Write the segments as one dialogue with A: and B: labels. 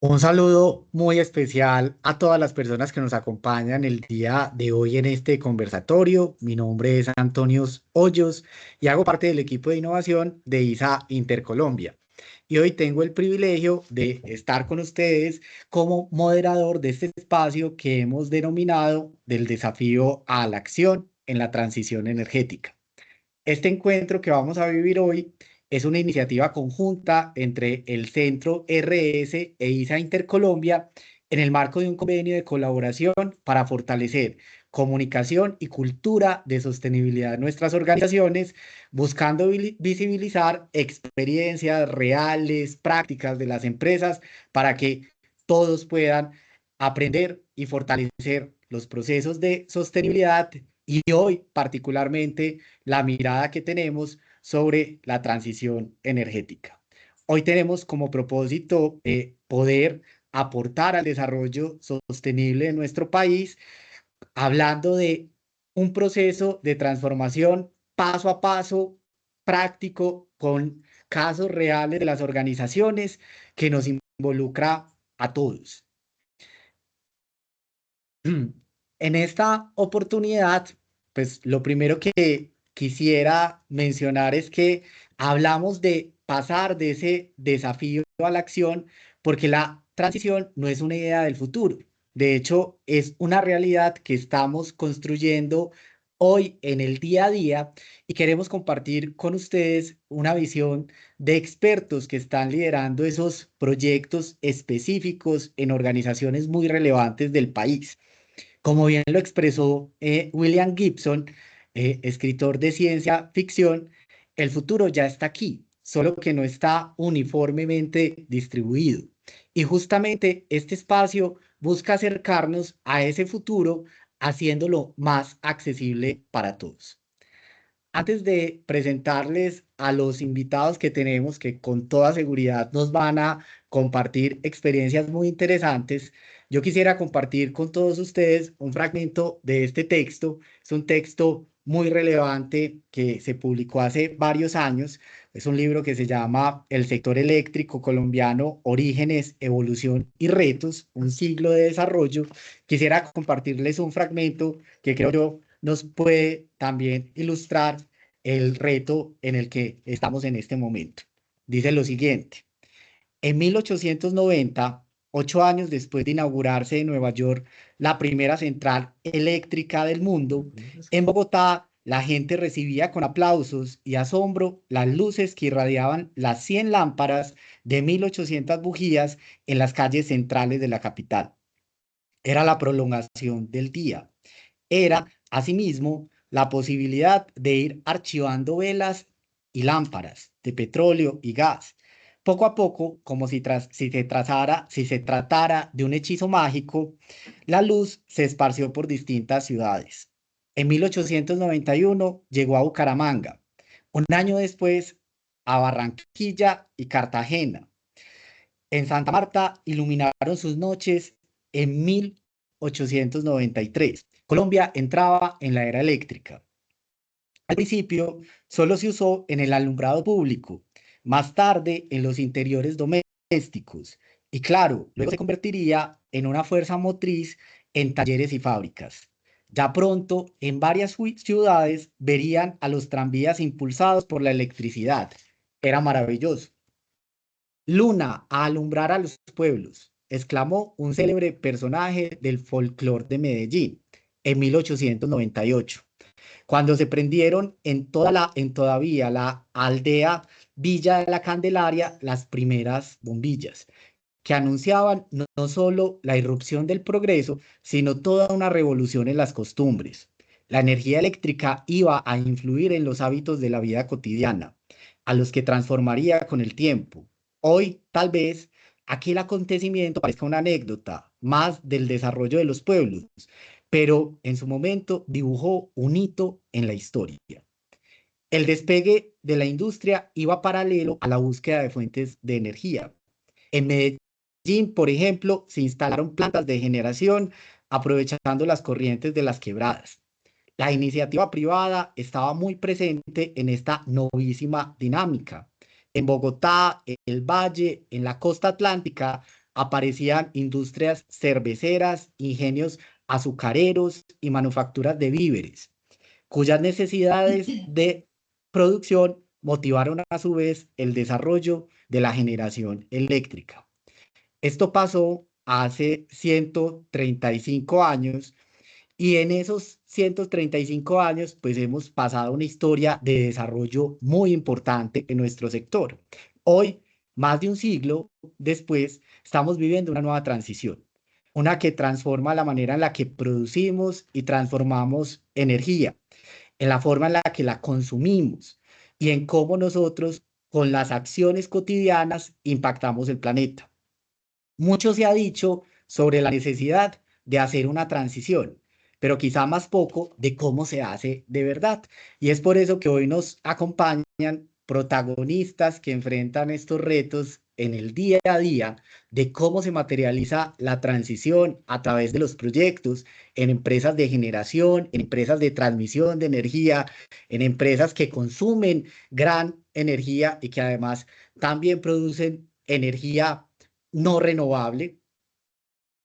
A: Un saludo muy especial a todas las personas que nos acompañan el día de hoy en este conversatorio. Mi nombre es Antonio Hoyos y hago parte del equipo de innovación de ISA Intercolombia. Y hoy tengo el privilegio de estar con ustedes como moderador de este espacio que hemos denominado del desafío a la acción en la transición energética. Este encuentro que vamos a vivir hoy es una iniciativa conjunta entre el Centro RS e ISA Intercolombia en el marco de un convenio de colaboración para fortalecer comunicación y cultura de sostenibilidad en nuestras organizaciones, buscando visibilizar experiencias reales, prácticas de las empresas para que todos puedan aprender y fortalecer los procesos de sostenibilidad y hoy particularmente la mirada que tenemos sobre la transición energética. Hoy tenemos como propósito poder aportar al desarrollo sostenible de nuestro país, hablando de un proceso de transformación paso a paso, práctico, con casos reales de las organizaciones que nos involucra a todos. En esta oportunidad, pues lo primero que quisiera mencionar es que hablamos de pasar de ese desafío a la acción porque la transición no es una idea del futuro. De hecho, es una realidad que estamos construyendo hoy en el día a día y queremos compartir con ustedes una visión de expertos que están liderando esos proyectos específicos en organizaciones muy relevantes del país. Como bien lo expresó William Gibson, escritor de ciencia ficción, el futuro ya está aquí, solo que no está uniformemente distribuido. Y justamente este espacio busca acercarnos a ese futuro, haciéndolo más accesible para todos. Antes de presentarles a los invitados que tenemos, que con toda seguridad nos van a compartir experiencias muy interesantes, yo quisiera compartir con todos ustedes un fragmento de este texto. Es un texto muy relevante que se publicó hace varios años. Es un libro que se llama El sector eléctrico colombiano, Orígenes, Evolución y Retos, un siglo de desarrollo. Quisiera compartirles un fragmento que creo yo nos puede también ilustrar el reto en el que estamos en este momento. Dice lo siguiente: en 1890, 8 años después de inaugurarse en Nueva York la primera central eléctrica del mundo, en Bogotá la gente recibía con aplausos y asombro las luces que irradiaban las 100 lámparas de 1800 bujías en las calles centrales de la capital. Era la prolongación del día. Era, asimismo, la posibilidad de ir archivando velas y lámparas de petróleo y gas. Poco a poco, como si se tratara de un hechizo mágico, la luz se esparció por distintas ciudades. En 1891 llegó a Bucaramanga, un año después a Barranquilla y Cartagena. En Santa Marta iluminaron sus noches en 1893. Colombia entraba en la era eléctrica. Al principio solo se usó en el alumbrado público, más tarde en los interiores domésticos y claro, luego se convertiría en una fuerza motriz en talleres y fábricas. Ya pronto, en varias ciudades verían a los tranvías impulsados por la electricidad. Era maravilloso. Luna a alumbrar a los pueblos, exclamó un célebre personaje del folclore de Medellín en 1898, cuando se prendieron en todavía la aldea Villa de la Candelaria las primeras bombillas, que anunciaban no solo la irrupción del progreso, sino toda una revolución en las costumbres. La energía eléctrica iba a influir en los hábitos de la vida cotidiana, a los que transformaría con el tiempo. Hoy, tal vez, aquel acontecimiento parezca una anécdota más del desarrollo de los pueblos, pero en su momento dibujó un hito en la historia. El despegue de la industria iba paralelo a la búsqueda de fuentes de energía. En Medellín, por ejemplo, se instalaron plantas de generación aprovechando las corrientes de las quebradas. La iniciativa privada estaba muy presente en esta novísima dinámica. En Bogotá, en el Valle, en la costa atlántica, aparecían industrias cerveceras, ingenios azucareros y manufacturas de víveres, cuyas necesidades de producción motivaron a su vez el desarrollo de la generación eléctrica. Esto pasó hace 135 años y en esos 135 años pues hemos pasado una historia de desarrollo muy importante en nuestro sector. Hoy, más de un siglo después, estamos viviendo una nueva transición, una que transforma la manera en la que producimos y transformamos energía, en la forma en la que la consumimos y en cómo nosotros con las acciones cotidianas impactamos el planeta. Mucho se ha dicho sobre la necesidad de hacer una transición, pero quizá más poco de cómo se hace de verdad. Y es por eso que hoy nos acompañan protagonistas que enfrentan estos retos en el día a día de cómo se materializa la transición a través de los proyectos en empresas de generación, en empresas de transmisión de energía, en empresas que consumen gran energía y que además también producen energía no renovable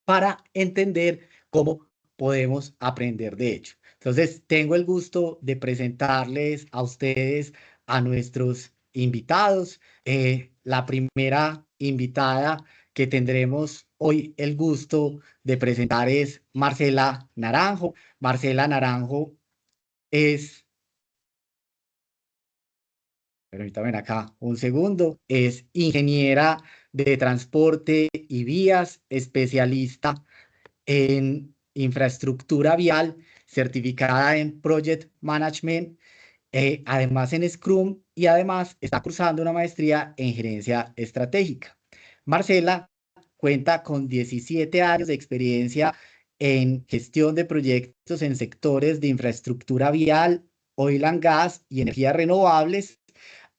A: para entender cómo podemos aprender de ello. Entonces, tengo el gusto de presentarles a ustedes a nuestros invitados. La primera invitada que tendremos hoy el gusto de presentar es Marcela Naranjo. Marcela Naranjo es, permítanme acá un segundo, es ingeniera de transporte y vías, especialista en infraestructura vial, certificada en Project Management, además en Scrum y además está cursando una maestría en gerencia estratégica. Marcela cuenta con 17 años de experiencia en gestión de proyectos en sectores de infraestructura vial, oil and gas y energías renovables.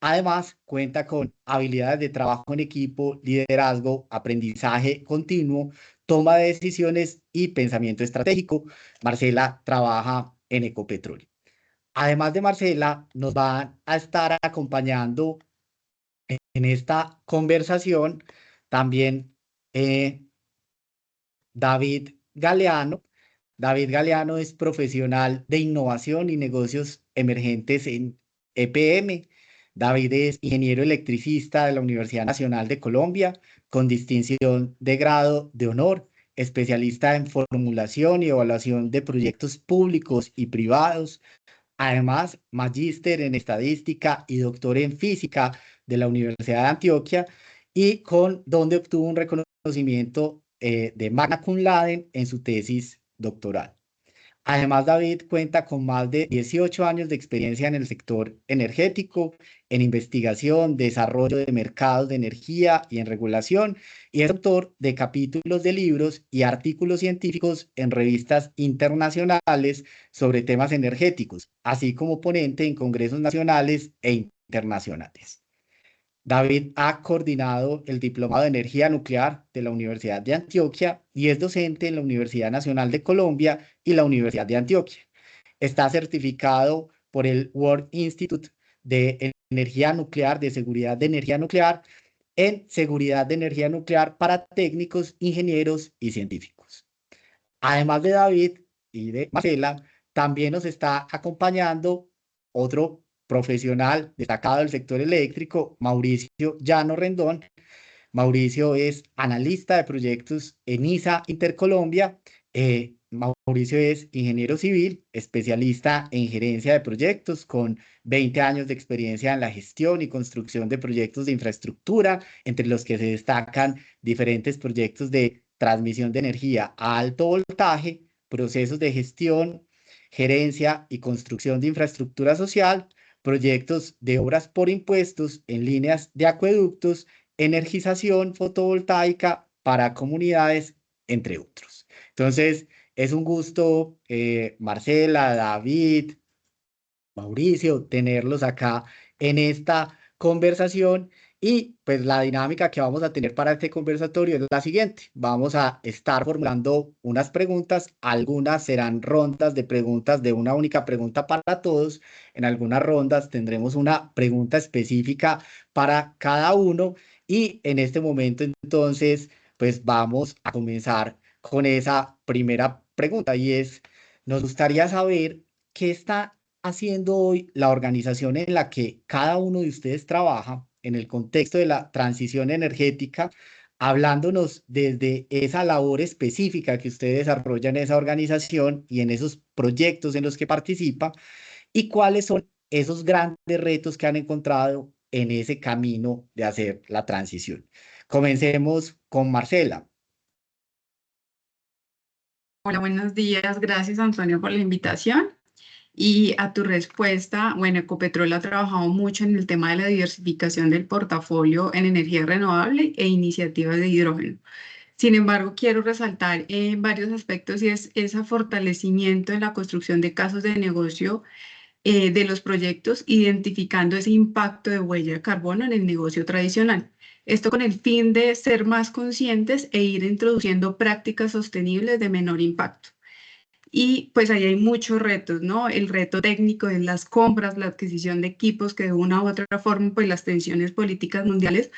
A: Además, cuenta con habilidades de trabajo en equipo, liderazgo, aprendizaje continuo, toma de decisiones y pensamiento estratégico. Marcela trabaja en Ecopetrol. Además de Marcela, nos van a estar acompañando en esta conversación también David Galeano. David Galeano es profesional de innovación y negocios emergentes en EPM. David es ingeniero electricista de la Universidad Nacional de Colombia, con distinción de grado de honor, especialista en formulación y evaluación de proyectos públicos y privados. Además, magíster en estadística y doctor en física de la Universidad de Antioquia y con donde obtuvo un reconocimiento de magna cum laude en su tesis doctoral. Además, David cuenta con más de 18 años de experiencia en el sector energético, en investigación, desarrollo de mercados de energía y en regulación, y es autor de capítulos de libros y artículos científicos en revistas internacionales sobre temas energéticos, así como ponente en congresos nacionales e internacionales. David ha coordinado el Diplomado de Energía Nuclear de la Universidad de Antioquia y es docente en la Universidad Nacional de Colombia y la Universidad de Antioquia. Está certificado por el World Institute de Energía Nuclear, de Seguridad de Energía Nuclear, en Seguridad de Energía Nuclear para técnicos, ingenieros y científicos. Además de David y de Marcela, también nos está acompañando otro profesional destacado del sector eléctrico, Mauricio Llano Rendón. Mauricio es analista de proyectos en ISA Intercolombia. Mauricio es ingeniero civil, especialista en gerencia de proyectos, con 20 años de experiencia en la gestión y construcción de proyectos de infraestructura, entre los que se destacan diferentes proyectos de transmisión de energía a alto voltaje, procesos de gestión, gerencia y construcción de infraestructura social, proyectos de obras por impuestos en líneas de acueductos, energización fotovoltaica para comunidades, entre otros. Entonces, es un gusto, Marcela, David, Mauricio, tenerlos acá en esta conversación. Y pues la dinámica que vamos a tener para este conversatorio es la siguiente. Vamos a estar formulando unas preguntas. Algunas serán rondas de preguntas de una única pregunta para todos. En algunas rondas tendremos una pregunta específica para cada uno. Y en este momento entonces pues vamos a comenzar con esa primera pregunta y es, nos gustaría saber qué está haciendo hoy la organización en la que cada uno de ustedes trabaja en el contexto de la transición energética, hablándonos desde esa labor específica que usted desarrolla en esa organización y en esos proyectos en los que participa, y cuáles son esos grandes retos que han encontrado en ese camino de hacer la transición. Comencemos con Marcela.
B: Hola, buenos días. Gracias, Antonio, por la invitación. Y a tu respuesta, bueno, Ecopetrol ha trabajado mucho en el tema de la diversificación del portafolio en energía renovable e iniciativas de hidrógeno. Sin embargo, quiero resaltar varios aspectos y es ese fortalecimiento en la construcción de casos de negocio de los proyectos, identificando ese impacto de huella de carbono en el negocio tradicional. Esto con el fin de ser más conscientes e ir introduciendo prácticas sostenibles de menor impacto. Y pues ahí hay muchos retos, ¿no? El reto técnico es las compras, la adquisición de equipos que de una u otra forma, pues las tensiones políticas mundiales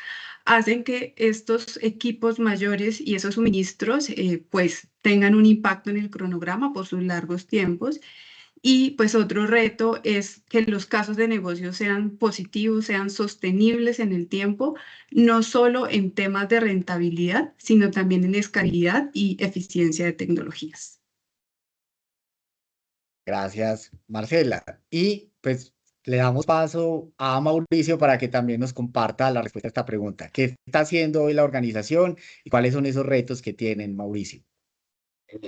B: hacen que estos equipos mayores y esos suministros pues tengan un impacto en el cronograma por sus largos tiempos. Y pues otro reto es que los casos de negocio sean positivos, sean sostenibles en el tiempo, no solo en temas de rentabilidad, sino también en escalabilidad y eficiencia de tecnologías.
A: Gracias, Marcela. Y pues le damos paso a Mauricio para que también nos comparta la respuesta a esta pregunta. ¿Qué está haciendo hoy la organización y cuáles son esos retos que tienen, Mauricio?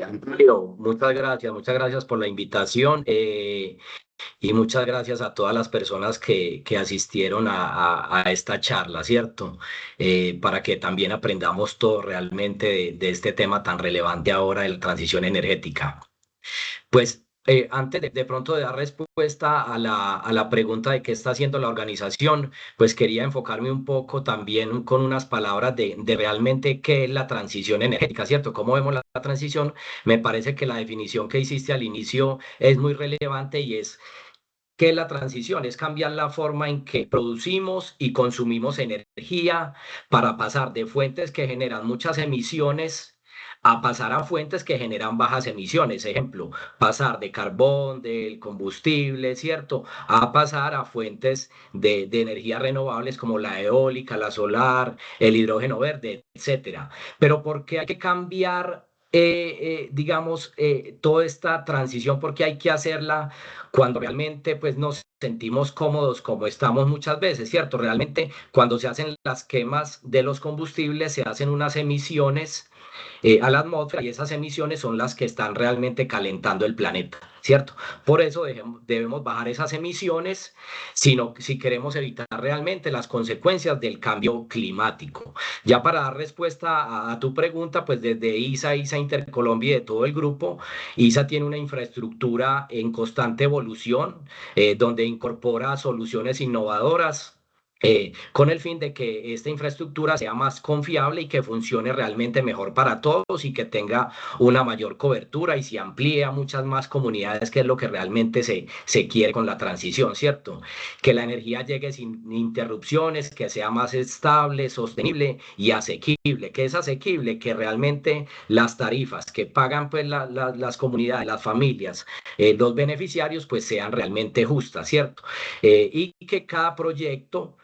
C: Antonio, muchas gracias por la invitación y muchas gracias a todas las personas que asistieron a esta charla, ¿cierto? Para que también aprendamos todo realmente de este tema tan relevante ahora de la transición energética. Pues antes de pronto de dar respuesta a la pregunta de qué está haciendo la organización, pues quería enfocarme un poco también con unas palabras de realmente qué es la transición energética, ¿cierto? ¿Cómo vemos la transición? Me parece que la definición que hiciste al inicio es muy relevante y es que la transición es cambiar la forma en que producimos y consumimos energía para pasar de fuentes que generan muchas emisiones a pasar a fuentes que generan bajas emisiones. Ejemplo, pasar de carbón, del combustible, ¿cierto? A pasar a fuentes de energía renovables como la eólica, la solar, el hidrógeno verde, etcétera. Pero ¿por qué hay que cambiar? Digamos, toda esta transición, porque hay que hacerla cuando realmente pues nos sentimos cómodos como estamos muchas veces, ¿cierto? Realmente cuando se hacen las quemas de los combustibles se hacen unas emisiones a la atmósfera y esas emisiones son las que están realmente calentando el planeta, ¿cierto? Por eso debemos bajar esas emisiones si queremos evitar realmente las consecuencias del cambio climático. Ya para dar respuesta a tu pregunta, pues desde ISA Intercolombia y de todo el grupo, ISA tiene una infraestructura en constante evolución donde incorpora soluciones innovadoras con el fin de que esta infraestructura sea más confiable y que funcione realmente mejor para todos y que tenga una mayor cobertura y se amplíe a muchas más comunidades, que es lo que realmente se quiere con la transición, ¿cierto? Que la energía llegue sin interrupciones, que sea más estable, sostenible y asequible, que es asequible, que realmente las tarifas que pagan pues las comunidades, las familias, los beneficiarios pues sean realmente justas, ¿cierto? Y que cada proyecto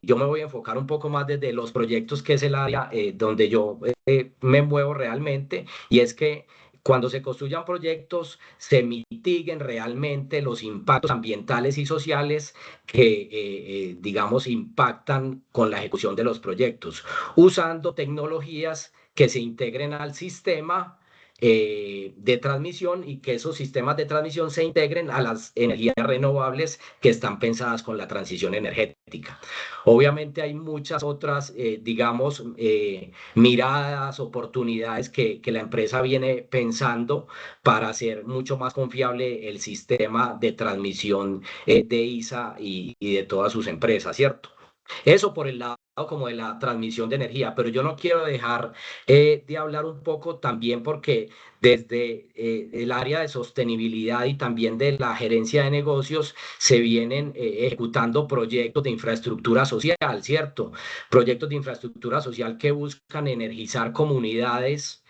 C: yo me voy a enfocar un poco más desde los proyectos, que es el área donde yo me muevo realmente, y es que cuando se construyan proyectos se mitiguen realmente los impactos ambientales y sociales que, digamos, impactan con la ejecución de los proyectos, usando tecnologías que se integren al sistema de transmisión y que esos sistemas de transmisión se integren a las energías renovables que están pensadas con la transición energética. Obviamente hay muchas otras, digamos, miradas, oportunidades que la empresa viene pensando para hacer mucho más confiable el sistema de transmisión de ISA y de todas sus empresas, ¿cierto? Eso por el lado como de la transmisión de energía, pero yo no quiero dejar de hablar un poco también porque desde el área de sostenibilidad y también de la gerencia de negocios se vienen ejecutando proyectos de infraestructura social, ¿cierto? Proyectos de infraestructura social que buscan energizar comunidades.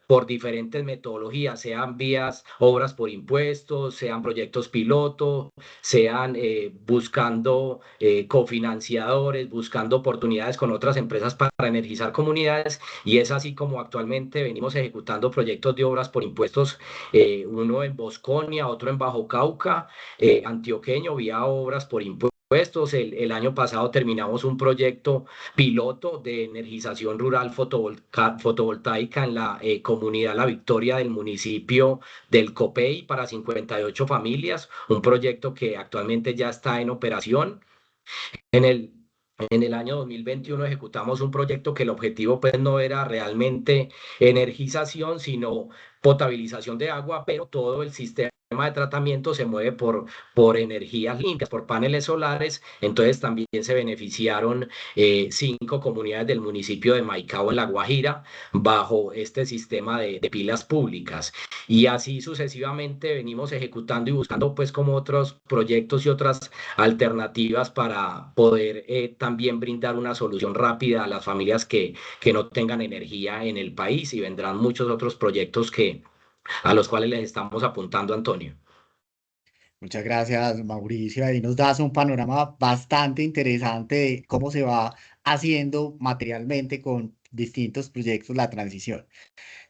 C: Por diferentes metodologías, sean vías, obras por impuestos, sean proyectos piloto, sean buscando cofinanciadores, buscando oportunidades con otras empresas para energizar comunidades, y es así como actualmente venimos ejecutando proyectos de obras por impuestos, uno en Bosconia, otro en Bajo Cauca, antioqueño, vía obras por impuestos. El año pasado terminamos un proyecto piloto de energización rural fotovoltaica en la comunidad La Victoria del municipio del Copey para 58 familias, un proyecto que actualmente ya está en operación. En el, en el año 2021 ejecutamos un proyecto que el objetivo pues no era realmente energización, sino potabilización de agua, pero todo el sistema de tratamiento se mueve por energías limpias, por paneles solares. Entonces también se beneficiaron 5 comunidades del municipio de Maicao en La Guajira bajo este sistema de pilas públicas. Y así sucesivamente venimos ejecutando y buscando pues como otros proyectos y otras alternativas para poder también brindar una solución rápida a las familias que no tengan energía en el país, y vendrán muchos otros proyectos a los cuales les estamos apuntando, Antonio.
A: Muchas gracias, Mauricio. Ahí nos das un panorama bastante interesante de cómo se va haciendo materialmente con distintos proyectos la transición.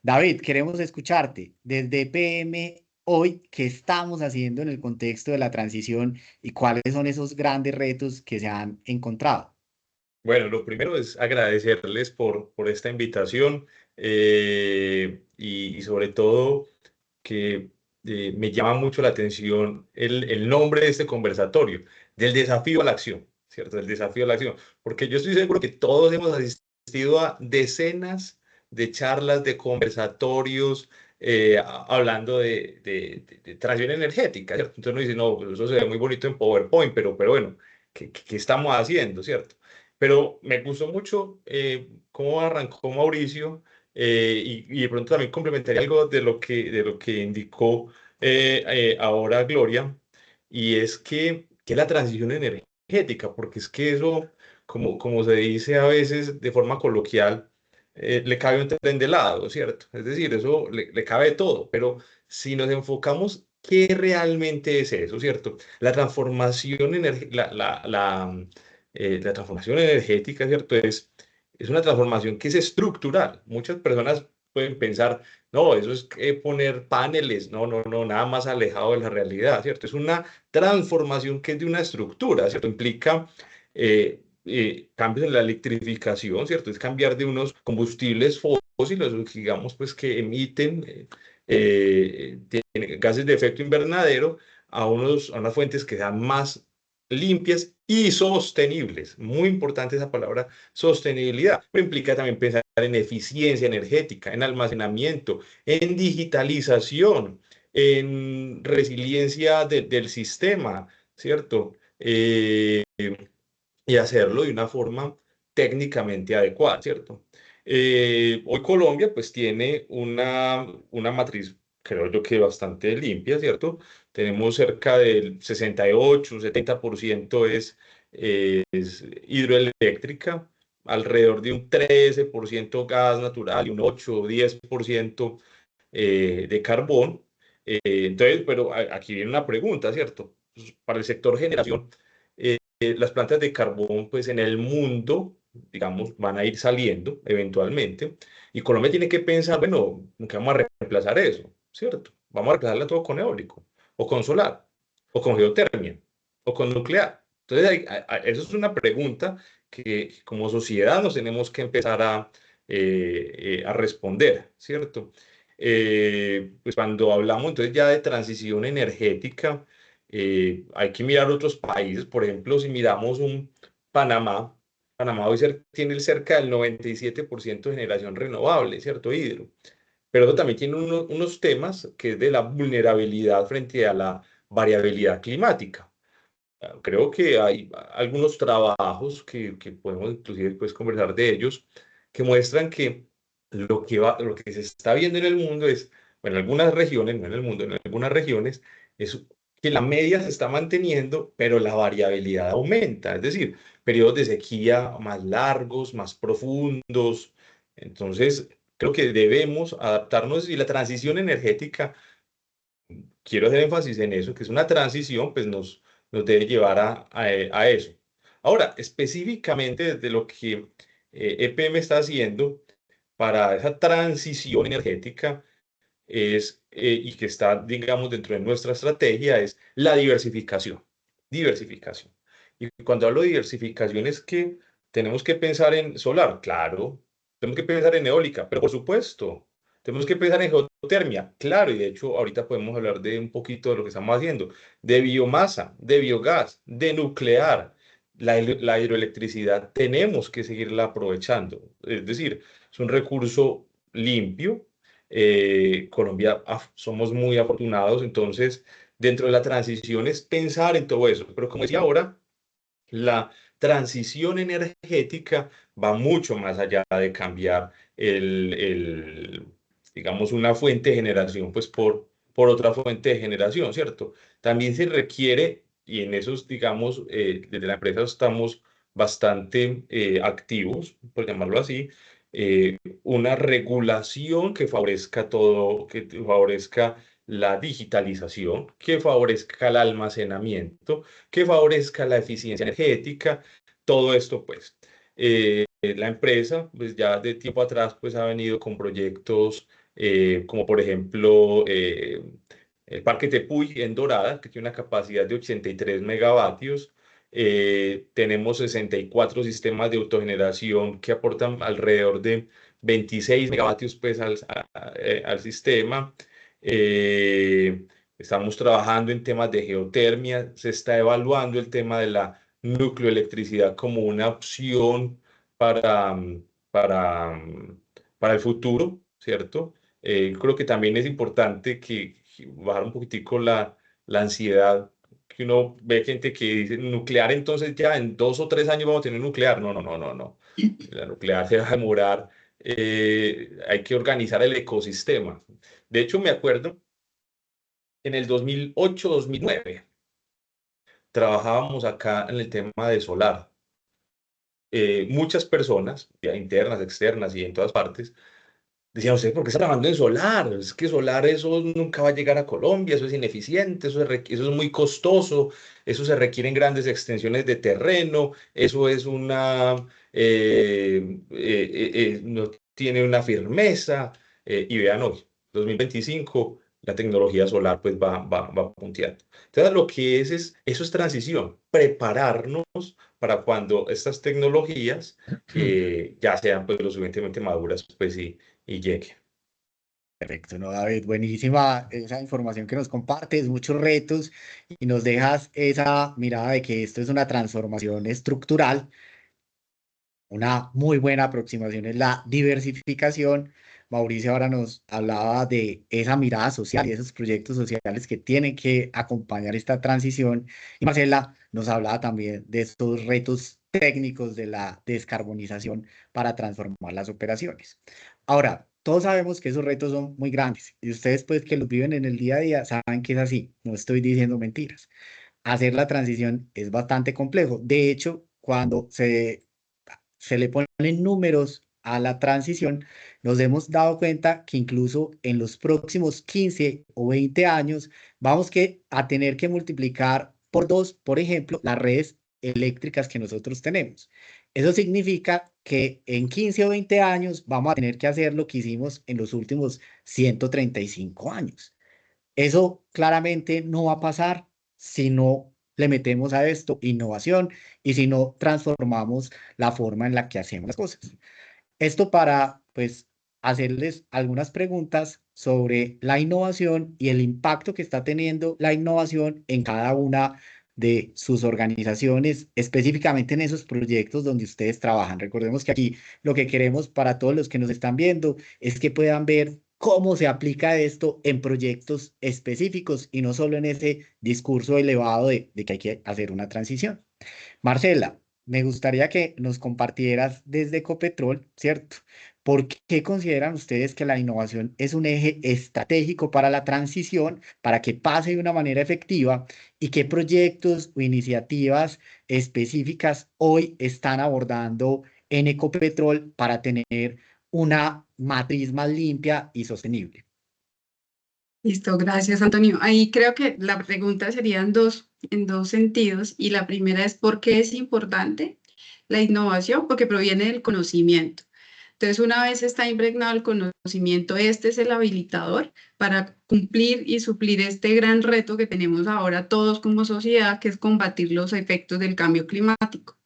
A: David, queremos escucharte desde PM hoy, ¿qué estamos haciendo en el contexto de la transición y cuáles son esos grandes retos que se han encontrado?
D: Bueno, lo primero es agradecerles por esta invitación y sobre todo que me llama mucho la atención el nombre de este conversatorio, del desafío a la acción, ¿cierto? Del desafío a la acción, porque yo estoy seguro que todos hemos asistido a decenas de charlas, de conversatorios, hablando de transición energética, ¿cierto? Entonces uno dice, no, pues eso se ve muy bonito en PowerPoint, pero bueno, ¿qué estamos haciendo, ¿cierto? Pero me gustó mucho cómo arrancó Mauricio y de pronto también complementaría algo de lo que indicó ahora Gloria, y es que la transición energética, porque es que eso, como se dice a veces de forma coloquial, le cabe un tren de lado, ¿cierto? Es decir, eso le cabe todo, pero si nos enfocamos, ¿qué realmente es eso, ¿cierto? La transformación la transformación energética, ¿cierto? Es una transformación que es estructural. Muchas personas pueden pensar, no, eso es poner paneles, no, nada más alejado de la realidad, ¿cierto? Es una transformación que es de una estructura, ¿cierto? Implica cambios en la electrificación, ¿cierto? Es cambiar de unos combustibles fósiles, digamos, pues que emiten tienen gases de efecto invernadero a unas fuentes que sean más limpias y sostenibles. Muy importante esa palabra, sostenibilidad. Pero implica también pensar en eficiencia energética, en almacenamiento, en digitalización, en resiliencia del sistema, ¿cierto? Y hacerlo de una forma técnicamente adecuada, ¿cierto? Hoy Colombia pues tiene una matriz, creo yo que bastante limpia, ¿cierto? Tenemos cerca del 68, 70% es hidroeléctrica, alrededor de un 13% gas natural y un 8 o 10% de carbón. Entonces, pero aquí viene una pregunta, ¿cierto? Pues, para el sector generación, las plantas de carbón, pues en el mundo, digamos, van a ir saliendo eventualmente. Y Colombia tiene que pensar, bueno, nunca vamos a reemplazar eso, ¿cierto? Vamos a reemplazarla todo con eólico, o con solar, o con geotermia, o con nuclear. Entonces, eso es una pregunta que como sociedad nos tenemos que empezar a responder, ¿cierto? Pues cuando hablamos entonces ya de transición energética, hay que mirar otros países. Por ejemplo, si miramos un Panamá, Panamá hoy tiene cerca del 97% de generación renovable, ¿cierto? Hidro. Pero eso también tiene unos temas que es de la vulnerabilidad frente a la variabilidad climática. Creo que hay algunos trabajos que podemos inclusive pues, conversar de ellos, que muestran que lo que se está viendo en el mundo es, bueno, en algunas regiones, no en el mundo, en algunas regiones, es que la media se está manteniendo, pero la variabilidad aumenta. Es decir, periodos de sequía más largos, más profundos. Entonces, creo que debemos adaptarnos y la transición energética, quiero hacer énfasis en eso, que es una transición, pues nos debe llevar a eso. Ahora, específicamente desde lo que EPM está haciendo para esa transición energética y que está, digamos, dentro de nuestra estrategia, es la diversificación. Diversificación. Y cuando hablo de diversificación es que tenemos que pensar en solar, claro, tenemos que pensar en eólica, pero por supuesto, tenemos que pensar en geotermia, claro, y de hecho ahorita podemos hablar de un poquito de lo que estamos haciendo, de biomasa, de biogás, de nuclear. La hidroelectricidad tenemos que seguirla aprovechando, es decir, es un recurso limpio. Colombia somos muy afortunados, entonces dentro de la transición es pensar en todo eso, pero como decía ahora, la transición energética va mucho más allá de cambiar digamos, una fuente de generación, pues por otra fuente de generación, ¿cierto? También se requiere, y en esos, digamos, desde la empresa estamos bastante activos, por llamarlo así, una regulación que favorezca todo, que favorezca la digitalización, que favorezca el almacenamiento, que favorezca la eficiencia energética, todo esto pues. La empresa pues ya de tiempo atrás pues ha venido con proyectos como por ejemplo el Parque Tepuy en Dorada, que tiene una capacidad de 83 megavatios. Tenemos 64 sistemas de autogeneración que aportan alrededor de 26 megavatios pues al sistema. Eh, Estamos trabajando en temas de geotermia, se está evaluando el tema de la nucleoelectricidad como una opción para, para, para el futuro, ¿cierto? Creo que también es importante que bajar un poquitico la ansiedad, que uno ve gente que dice nuclear, entonces ya en 2 o 3 años vamos a tener nuclear. No, no, no, no, no. La nuclear se va a demorar. Hay que organizar el ecosistema. De hecho, me acuerdo en el 2008-2009 trabajábamos acá en el tema de solar. Muchas personas, ya internas, externas y en todas partes, decían, ¿usted por qué está trabajando en solar? Es que solar eso nunca va a llegar a Colombia, eso es ineficiente, eso es muy costoso, eso se requieren grandes extensiones de terreno, eso es no tiene una firmeza. Y vean hoy, 2025, la tecnología solar pues va punteando. Entonces lo que eso es transición, prepararnos para cuando estas tecnologías ya sean pues lo suficientemente maduras pues y llegue.
A: Perfecto, no, David, buenísima esa información que nos compartes, muchos retos y nos dejas esa mirada de que esto es una transformación estructural. Una muy buena aproximación es la diversificación. Mauricio ahora nos hablaba de esa mirada social y esos proyectos sociales que tienen que acompañar esta transición. Y Marcela nos hablaba también de estos retos técnicos de la descarbonización para transformar las operaciones. Ahora, todos sabemos que esos retos son muy grandes y ustedes pues que los viven en el día a día saben que es así, no estoy diciendo mentiras. Hacer la transición es bastante complejo. De hecho, cuando se le ponen números a la transición, nos hemos dado cuenta que incluso en los próximos 15 o 20 años vamos a tener que multiplicar por dos, por ejemplo, las redes eléctricas que nosotros tenemos. Eso significa que en 15 o 20 años vamos a tener que hacer lo que hicimos en los últimos 135 años. Eso claramente no va a pasar si no le metemos a esto innovación y si no transformamos la forma en la que hacemos las cosas. Esto para, pues, hacerles algunas preguntas sobre la innovación y el impacto que está teniendo la innovación en cada una de sus organizaciones, específicamente en esos proyectos donde ustedes trabajan. Recordemos que aquí lo que queremos para todos los que nos están viendo es que puedan ver cómo se aplica esto en proyectos específicos y no solo en ese discurso elevado de que hay que hacer una transición. Marcela, me gustaría que nos compartieras desde Ecopetrol, ¿cierto? ¿Por qué consideran ustedes que la innovación es un eje estratégico para la transición, para que pase de una manera efectiva? ¿Y qué proyectos o iniciativas específicas hoy están abordando en Ecopetrol para tener una matriz más limpia y sostenible?
B: Listo, gracias, Antonio. Ahí creo que la pregunta sería en dos sentidos, y la primera es ¿por qué es importante la innovación? Porque proviene del conocimiento. Entonces, una vez está impregnado el conocimiento, este es el habilitador para cumplir y suplir este gran reto que tenemos ahora todos como sociedad, que es combatir los efectos del cambio climático.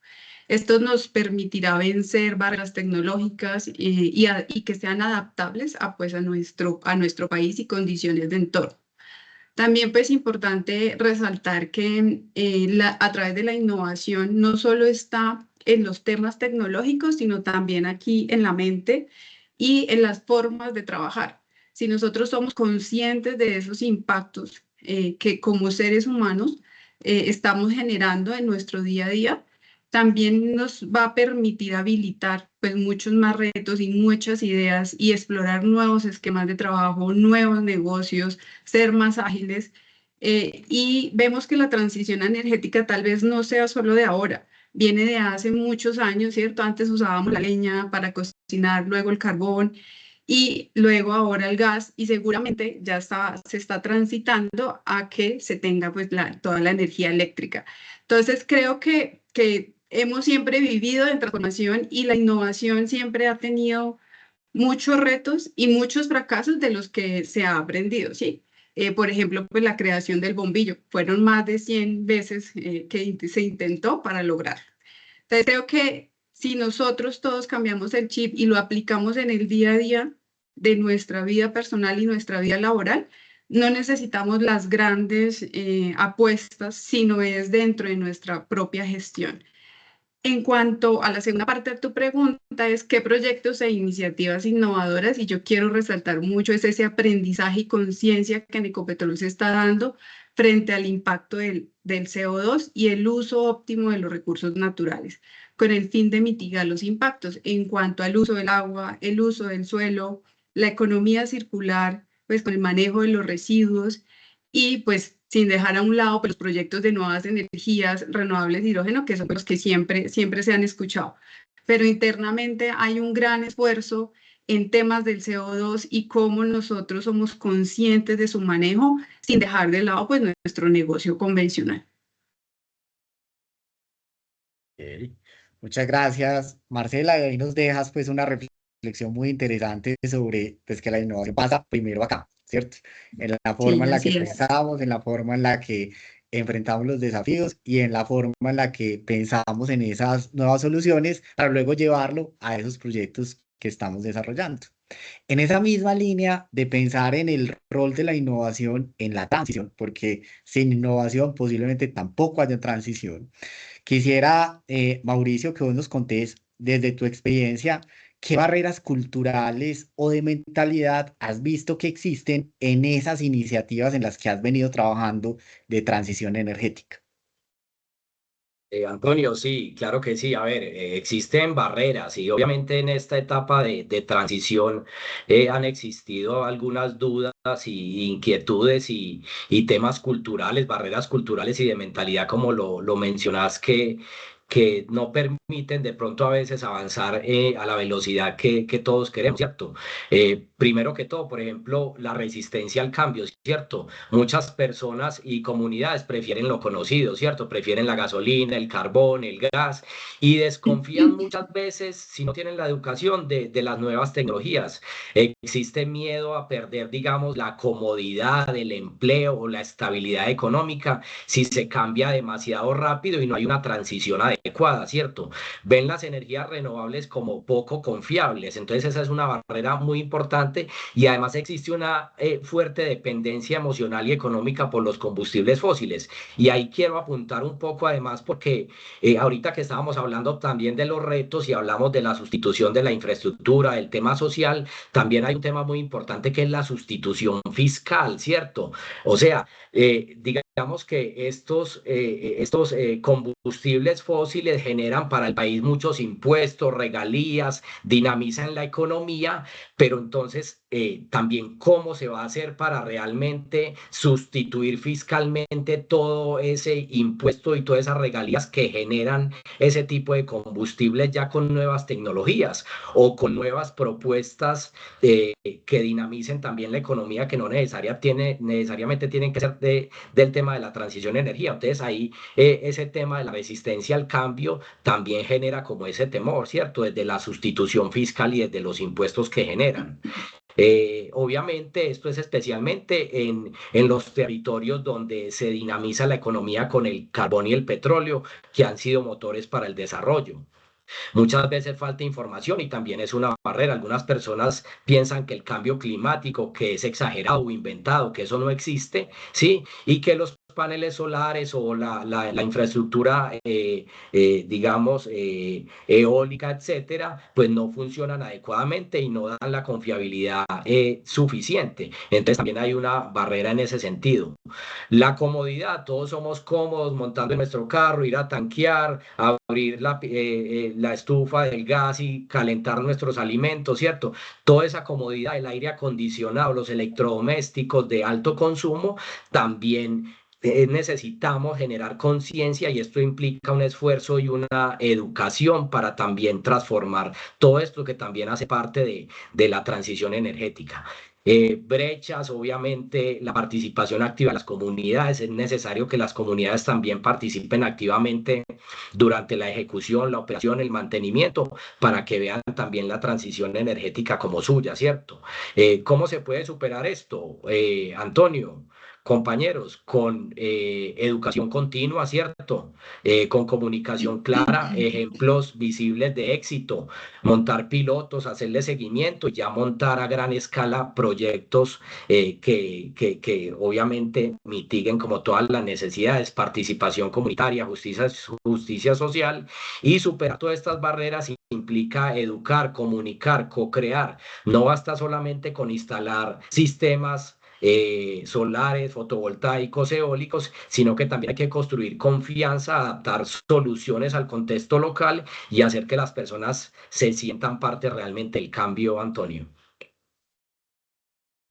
B: Esto nos permitirá vencer barreras tecnológicas y que sean adaptables pues, a nuestro país y condiciones de entorno. También pues importante resaltar que a través de la innovación no solo está en los temas tecnológicos, sino también aquí en la mente y en las formas de trabajar. Si nosotros somos conscientes de esos impactos que como seres humanos estamos generando en nuestro día a día, también nos va a permitir habilitar pues muchos más retos y muchas ideas y explorar nuevos esquemas de trabajo, nuevos negocios, ser más ágiles. Y vemos que la transición energética tal vez no sea solo de ahora, viene de hace muchos años, ¿cierto? Antes usábamos la leña para cocinar, luego el carbón y luego ahora el gas, y seguramente se está transitando a que se tenga pues toda la energía eléctrica. Entonces creo que hemos siempre vivido en transformación y la innovación siempre ha tenido muchos retos y muchos fracasos de los que se ha aprendido, ¿sí? Por ejemplo, pues la creación del bombillo. Fueron más de 100 veces que se intentó para lograrlo. Entonces, creo que si nosotros todos cambiamos el chip y lo aplicamos en el día a día de nuestra vida personal y nuestra vida laboral, no necesitamos las grandes apuestas, sino es dentro de nuestra propia gestión. En cuanto a la segunda parte de tu pregunta, es qué proyectos e iniciativas innovadoras, y yo quiero resaltar mucho es ese aprendizaje y conciencia que en Ecopetrol se está dando frente al impacto del CO2 y el uso óptimo de los recursos naturales, con el fin de mitigar los impactos en cuanto al uso del agua, el uso del suelo, la economía circular, pues con el manejo de los residuos y pues sin dejar a un lado pues, los proyectos de nuevas energías renovables de hidrógeno, que son los que siempre se han escuchado. Pero internamente hay un gran esfuerzo en temas del CO2 y cómo nosotros somos conscientes de su manejo sin dejar de lado pues, nuestro negocio convencional.
A: Ok. Muchas gracias, Marcela. Y ahí nos dejas pues una reflexión muy interesante sobre pues, que la innovación pasa primero acá, ¿cierto? En la
B: Sí,
A: forma en la que
B: así es.
A: pensamos, en la forma en la que enfrentamos los desafíos y en la forma en la que pensamos en esas nuevas soluciones para luego llevarlo a esos proyectos que estamos desarrollando. En esa misma línea de pensar en el rol de la innovación en la transición, porque sin innovación posiblemente tampoco haya transición. Quisiera, Mauricio, que vos nos contés desde tu experiencia, qué barreras culturales o de mentalidad has visto que existen en esas iniciativas en las que has venido trabajando de transición energética.
C: Antonio, sí, claro que sí. A ver, existen barreras y obviamente en esta etapa de transición han existido algunas dudas y inquietudes y temas culturales, barreras culturales y de mentalidad, como lo mencionas, que no permiten de pronto a veces avanzar a la velocidad que todos queremos, ¿cierto? Primero que todo, por ejemplo, la resistencia al cambio, ¿cierto? Muchas personas y comunidades prefieren lo conocido, ¿cierto? Prefieren la gasolina, el carbón, el gas y desconfían muchas veces, si no tienen la educación, de las nuevas tecnologías. Existe miedo a perder, digamos, la comodidad, el empleo o la estabilidad económica si se cambia demasiado rápido y no hay una transición adecuada, ¿cierto? Ven las energías renovables como poco confiables. Entonces esa es una barrera muy importante y además existe una fuerte dependencia emocional y económica por los combustibles fósiles. Y ahí quiero apuntar un poco además porque ahorita que estábamos hablando también de los retos y hablamos de la sustitución de la infraestructura, el tema social, también hay un tema muy importante que es la sustitución fiscal, ¿cierto? O sea, digamos que estos combustibles fósiles generan para el país muchos impuestos, regalías, dinamizan la economía, pero entonces también cómo se va a hacer para realmente sustituir fiscalmente todo ese impuesto y todas esas regalías que generan ese tipo de combustibles ya con nuevas tecnologías o con nuevas propuestas que dinamicen también la economía que no necesariamente tienen que ser del tema de la transición de energía. Entonces ahí ese tema de la resistencia al cambio también genera como ese temor, ¿cierto? Desde la sustitución fiscal y desde los impuestos que generan. Obviamente esto es especialmente en los territorios donde se dinamiza la economía con el carbón y el petróleo, que han sido motores para el desarrollo. Muchas veces falta información y también es una barrera. Algunas personas piensan que el cambio climático, que es exagerado o inventado, que eso no existe, ¿sí? Y que los paneles solares o la infraestructura, digamos, eólica, etcétera, pues no funcionan adecuadamente y no dan la confiabilidad suficiente. Entonces también hay una barrera en ese sentido. La comodidad, todos somos cómodos montando en nuestro carro, ir a tanquear, abrir la estufa del gas y calentar nuestros alimentos, ¿cierto? Toda esa comodidad, el aire acondicionado, los electrodomésticos de alto consumo, también necesitamos generar conciencia y esto implica un esfuerzo y una educación para también transformar todo esto que también hace parte de la transición energética. Brechas, obviamente, la participación activa de las comunidades. Es necesario que las comunidades también participen activamente durante la ejecución, la operación, el mantenimiento, para que vean también la transición energética como suya, ¿cierto? ¿Cómo se puede superar esto, Antonio? Compañeros, con educación continua, ¿cierto? Con comunicación clara, ejemplos visibles de éxito, montar pilotos, hacerle seguimiento, ya montar a gran escala proyectos que obviamente mitiguen como todas las necesidades, participación comunitaria, justicia social y superar todas estas barreras implica educar, comunicar, co-crear. No basta solamente con instalar sistemas solares, fotovoltaicos, eólicos, sino que también hay que construir confianza, adaptar soluciones al contexto local y hacer que las personas se sientan parte realmente del cambio, Antonio.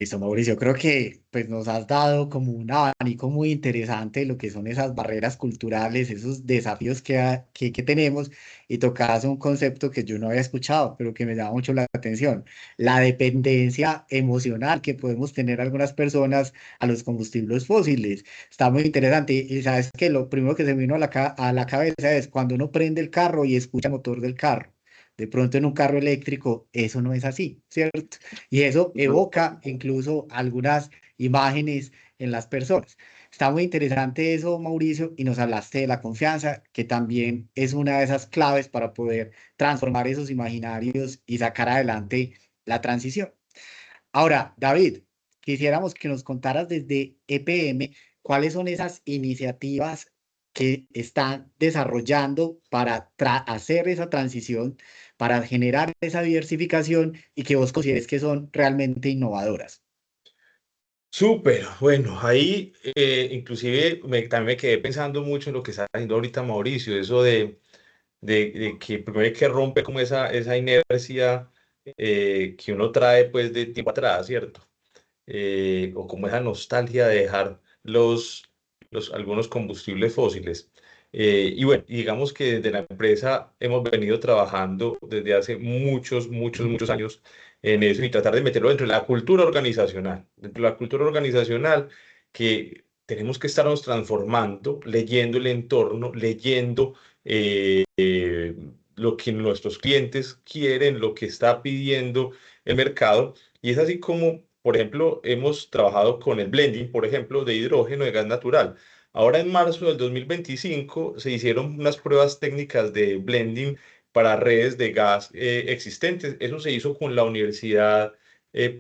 A: Listo, Mauricio, creo que pues nos has dado como un abanico muy interesante de lo que son esas barreras culturales, esos desafíos que tenemos y tocabas un concepto que yo no había escuchado, pero que me llama mucho la atención, la dependencia emocional que podemos tener algunas personas a los combustibles fósiles. Está muy interesante y sabes que lo primero que se me vino a la cabeza es cuando uno prende el carro y escucha el motor del carro. De pronto en un carro eléctrico eso no es así, ¿cierto? Y eso evoca incluso algunas imágenes en las personas. Está muy interesante eso, Mauricio, y nos hablaste de la confianza, que también es una de esas claves para poder transformar esos imaginarios y sacar adelante la transición. Ahora, David, quisiéramos que nos contaras desde EPM cuáles son esas iniciativas que están desarrollando para hacer esa transición, para generar esa diversificación y que vos consideres que son realmente innovadoras.
D: Súper, bueno, ahí inclusive también me quedé pensando mucho en lo que está haciendo ahorita Mauricio, eso de que primero hay que romper como esa inercia que uno trae pues de tiempo atrás, ¿cierto? O como esa nostalgia de dejar algunos combustibles fósiles. Y bueno, digamos que desde la empresa hemos venido trabajando desde hace muchos años en eso y tratar de meterlo dentro de la cultura organizacional. Dentro de la cultura organizacional que tenemos que estarnos transformando, leyendo el entorno, leyendo lo que nuestros clientes quieren, lo que está pidiendo el mercado. Y es así como, por ejemplo, hemos trabajado con el blending, por ejemplo, de hidrógeno, de gas natural. Ahora en marzo del 2025 se hicieron unas pruebas técnicas de blending para redes de gas existentes. Eso se hizo con la Universidad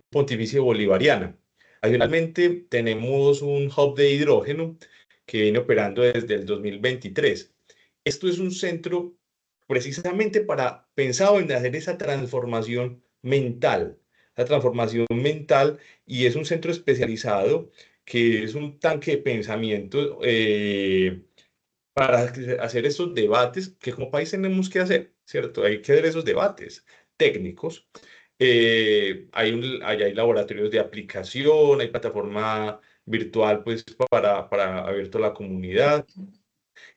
D: Pontificia Bolivariana. Adicionalmente, tenemos un hub de hidrógeno que viene operando desde el 2023. Esto es un centro precisamente pensado en hacer esa transformación mental, y es un centro especializado que es un tanque de pensamiento para hacer esos debates que como país tenemos que hacer, ¿cierto? Hay que hacer esos debates técnicos. Allá hay laboratorios de aplicación, hay plataforma virtual pues para abierto a la comunidad.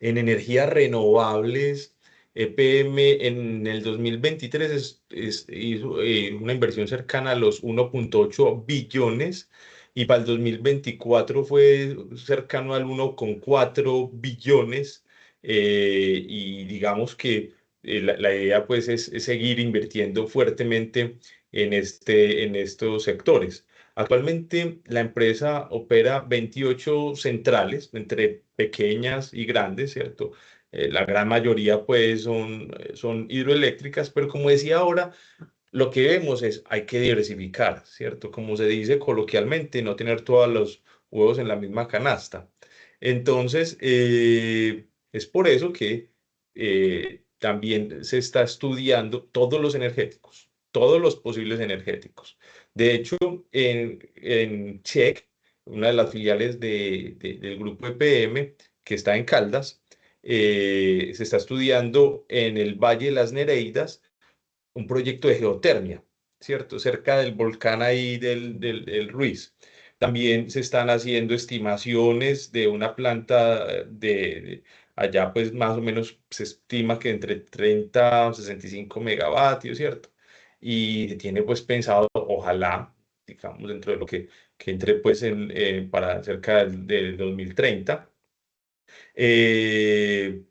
D: En energías renovables, EPM en el 2023 hizo una inversión cercana a los 1.8 billones, y para el 2024 fue cercano al 1.4 billones, y digamos que la idea pues es seguir invirtiendo fuertemente en estos sectores. Actualmente la empresa opera 28 centrales, entre pequeñas y grandes, ¿cierto? La gran mayoría pues son hidroeléctricas, pero como decía ahora, lo que vemos es hay que diversificar, ¿cierto? Como se dice coloquialmente, no tener todos los huevos en la misma canasta. Entonces, es por eso que también se está estudiando todos los energéticos, todos los posibles energéticos. De hecho, en Check, una de las filiales del grupo EPM, que está en Caldas, se está estudiando en el Valle de las Nereidas un proyecto de geotermia, ¿cierto? Cerca del volcán ahí del Ruiz. También se están haciendo estimaciones de una planta allá, pues más o menos se estima que entre 30 a 65 megavatios, ¿cierto? Y se tiene pues pensado, ojalá, digamos, dentro de lo que entre pues para cerca del 2030. Eh,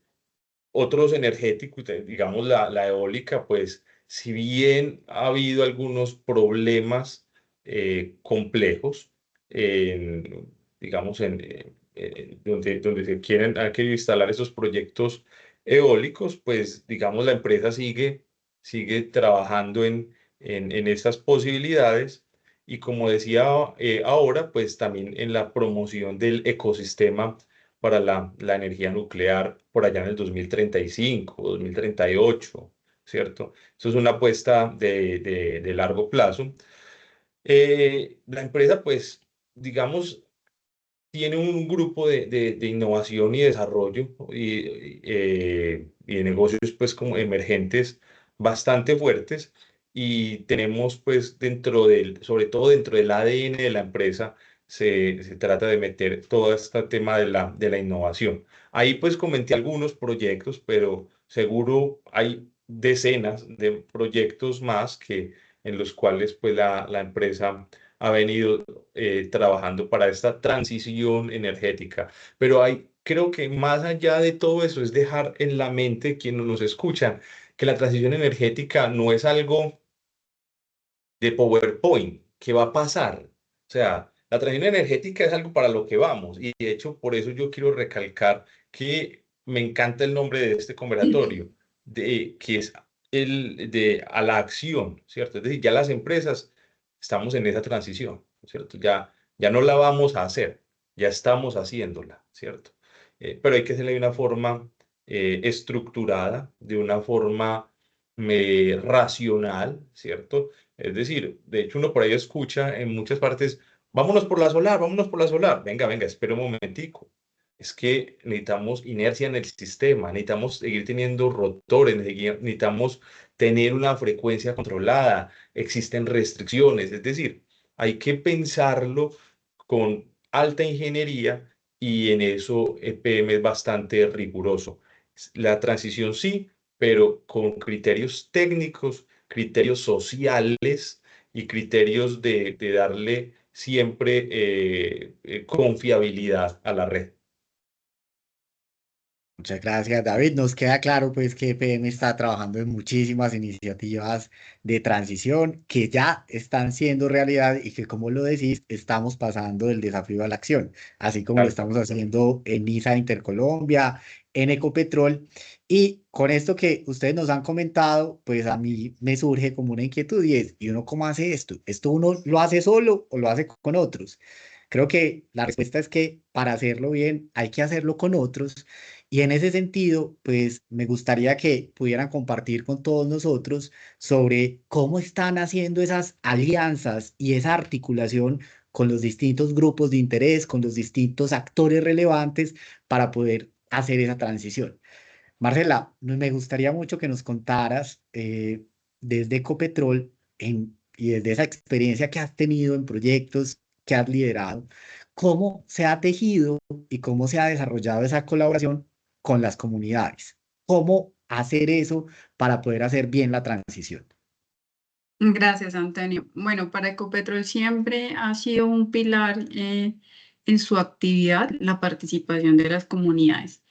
D: Otros energéticos, digamos la eólica, pues si bien ha habido algunos problemas complejos, digamos, donde han querido instalar esos proyectos eólicos, pues digamos la empresa sigue trabajando en estas posibilidades, y como decía ahora, pues también en la promoción del ecosistema para la energía nuclear por allá en el 2035, 2038, ¿cierto? Eso es una apuesta de largo plazo. La empresa, pues, digamos, tiene un grupo de innovación y desarrollo y de negocios, pues, como emergentes bastante fuertes, y tenemos, pues, sobre todo dentro del ADN de la empresa, se trata de meter todo este tema de la innovación. Ahí, pues, comenté algunos proyectos, pero seguro hay decenas de proyectos más en los cuales, pues, la empresa ha venido trabajando para esta transición energética. Pero creo que más allá de todo eso es dejar en la mente quienes nos escuchan que la transición energética no es algo de PowerPoint que va a pasar. O sea, la transición energética es algo para lo que vamos. Y de hecho, por eso yo quiero recalcar que me encanta el nombre de este conversatorio, que es el de a la acción, ¿cierto? Es decir, ya las empresas estamos en esa transición, ¿cierto? Ya no la vamos a hacer, ya estamos haciéndola, ¿cierto? Pero hay que hacerla de una forma estructurada, de una forma racional, ¿cierto? Es decir, de hecho uno por ahí escucha en muchas partes, vámonos por la solar, vámonos por la solar. Venga, venga, espera un momentico. Es que necesitamos inercia en el sistema, necesitamos seguir teniendo rotores, necesitamos tener una frecuencia controlada, existen restricciones, es decir, hay que pensarlo con alta ingeniería, y en eso EPM es bastante riguroso. La transición sí, pero con criterios técnicos, criterios sociales y criterios de darle siempre confiabilidad a la red.
A: Muchas gracias, David. Nos queda claro pues que EPM está trabajando en muchísimas iniciativas de transición que ya están siendo realidad y que, como lo decís, estamos pasando del desafío a la acción, así como lo
D: Tal
A: estamos haciendo en NISA Intercolombia, en Ecopetrol. Y con esto que ustedes nos han comentado, pues a mí me surge como una inquietud y es, ¿y uno cómo hace esto? ¿Esto uno lo hace solo o lo hace con otros? Creo que la respuesta es que para hacerlo bien hay que hacerlo con otros y en ese sentido, pues me gustaría que pudieran compartir con todos nosotros sobre cómo están haciendo esas alianzas y esa articulación con los distintos grupos de interés, con los distintos actores relevantes para poder hacer esa transición. Marcela, me gustaría mucho que nos contaras desde Ecopetrol y desde esa experiencia que has tenido en proyectos que has liderado, cómo se ha tejido y cómo se ha desarrollado esa colaboración con las comunidades. ¿Cómo hacer eso para poder hacer bien la transición?
B: Gracias, Antonio. Bueno, para Ecopetrol siempre ha sido un pilar en su actividad la participación de las comunidades.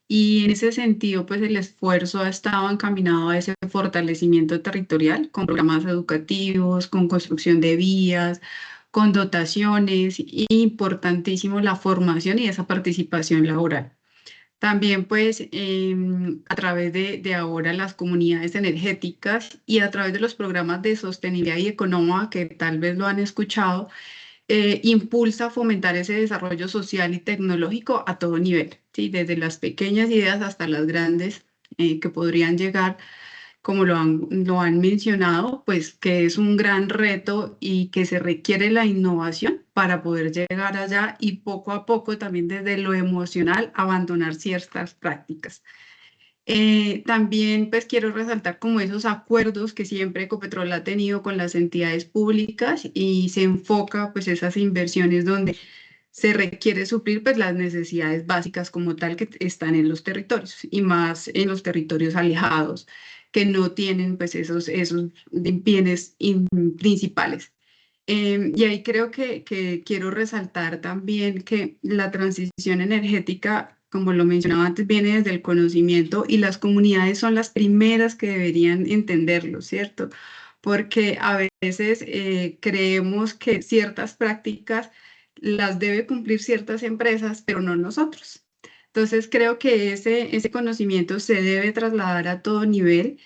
B: Y en ese sentido, pues el esfuerzo ha estado encaminado a ese fortalecimiento territorial con programas educativos, con construcción de vías, con dotaciones y importantísimo la formación y esa participación laboral. También pues a través de ahora las comunidades energéticas y a través de los programas de sostenibilidad y económica que tal vez lo han escuchado, impulsa a fomentar ese desarrollo social y tecnológico a todo nivel, ¿sí? Desde las pequeñas ideas hasta las grandes que podrían llegar como lo han mencionado, pues que es un gran reto y que se requiere la innovación para poder llegar allá y poco a poco también desde lo emocional abandonar ciertas prácticas. También pues quiero resaltar como esos acuerdos que siempre Ecopetrol ha tenido con las entidades públicas y se enfoca pues esas inversiones donde se requiere suplir pues las necesidades básicas como tal que están en los territorios y más en los territorios alejados que no tienen pues esos bienes principales. Y ahí creo que quiero resaltar también que la transición energética, como lo mencionaba antes, viene desde el conocimiento y las comunidades son las primeras que deberían entenderlo, ¿cierto? Porque a veces creemos que ciertas prácticas las debe cumplir ciertas empresas, pero no nosotros. Entonces creo que ese conocimiento se debe trasladar a todo nivel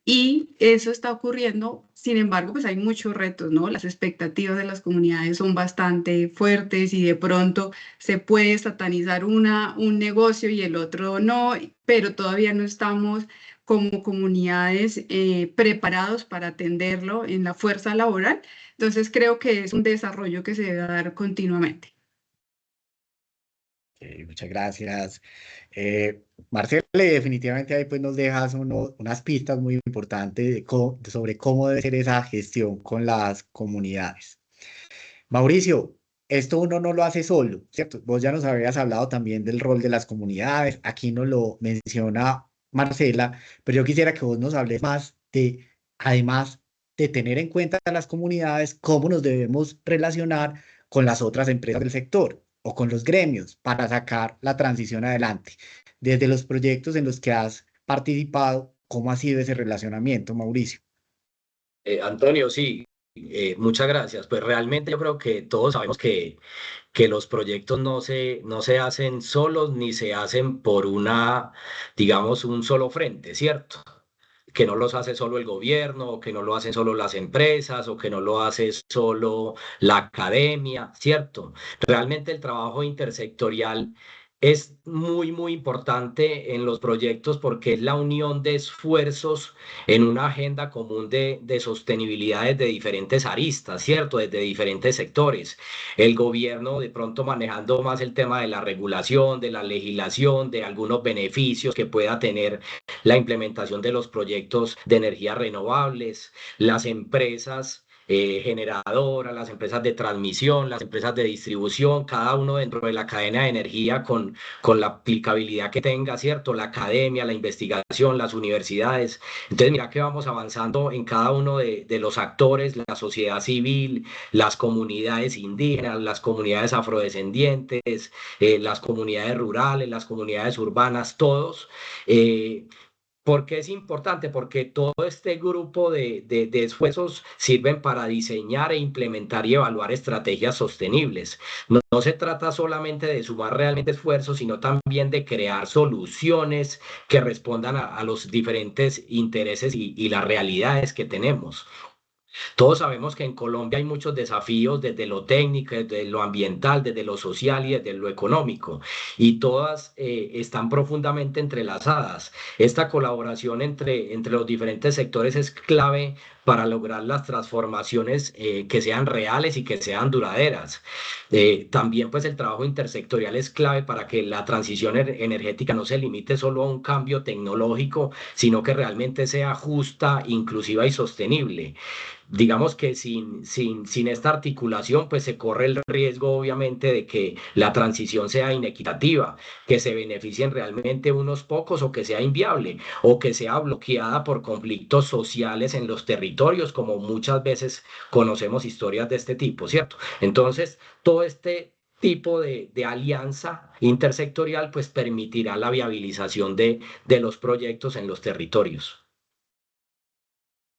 B: y eso está ocurriendo, sin embargo, pues hay muchos retos, ¿no? Las expectativas de las comunidades son bastante fuertes y de pronto se puede satanizar un negocio y el otro no, pero todavía no estamos como comunidades preparados para atenderlo en la fuerza laboral. Entonces creo que es un desarrollo que se debe dar continuamente.
A: Muchas gracias. Marcela, definitivamente ahí pues nos dejas unas pistas muy importantes sobre cómo debe ser esa gestión con las comunidades. Mauricio, esto uno no lo hace solo, ¿cierto? Vos ya nos habías hablado también del rol de las comunidades, aquí nos lo menciona Marcela, pero yo quisiera que vos nos hables más de, además de tener en cuenta a las comunidades, cómo nos debemos relacionar con las otras empresas del sector o con los gremios para sacar la transición adelante. Desde los proyectos en los que has participado, ¿cómo ha sido ese relacionamiento, Mauricio?
C: Antonio, sí, muchas gracias. Pues realmente yo creo que todos sabemos que los proyectos no se hacen solos ni se hacen por digamos, un solo frente, ¿cierto? Que no los hace solo el gobierno, o que no lo hacen solo las empresas, o que no lo hace solo la academia, ¿cierto? Realmente el trabajo intersectorial es muy importante en los proyectos porque es la unión de esfuerzos en una agenda común de sostenibilidad desde diferentes aristas, ¿cierto? Desde diferentes sectores. El gobierno de pronto manejando más el tema de la regulación, de la legislación, de algunos beneficios que pueda tener la implementación de los proyectos de energías renovables, las empresas generadoras, las empresas de transmisión, las empresas de distribución, cada uno dentro de la cadena de energía con la aplicabilidad que tenga, ¿cierto? La academia, la investigación, las universidades. Entonces, mira que vamos avanzando en cada uno de los actores, la sociedad civil, las comunidades indígenas, las comunidades afrodescendientes, las comunidades rurales, las comunidades urbanas, todos. ¿Por qué es importante? Porque todo este grupo de esfuerzos sirven para diseñar e implementar y evaluar estrategias sostenibles. No se trata solamente de sumar realmente esfuerzos, sino también de crear soluciones que respondan a los diferentes intereses y las realidades que tenemos. Todos sabemos que en Colombia hay muchos desafíos desde lo técnico, desde lo ambiental, desde lo social y desde lo económico, y todas están profundamente entrelazadas. Esta colaboración entre los diferentes sectores es clave para lograr las transformaciones que sean reales y que sean duraderas. También pues el trabajo intersectorial es clave para que la transición energética no se limite solo a un cambio tecnológico, sino que realmente sea justa, inclusiva y sostenible. Digamos que sin esta articulación, pues se corre el riesgo, obviamente, de que la transición sea inequitativa, que se beneficien realmente unos pocos o que sea inviable o que sea bloqueada por conflictos sociales en los territorios, como muchas veces conocemos historias de este tipo, ¿cierto? Entonces, todo este tipo de alianza intersectorial, pues permitirá la viabilización de los proyectos en los territorios.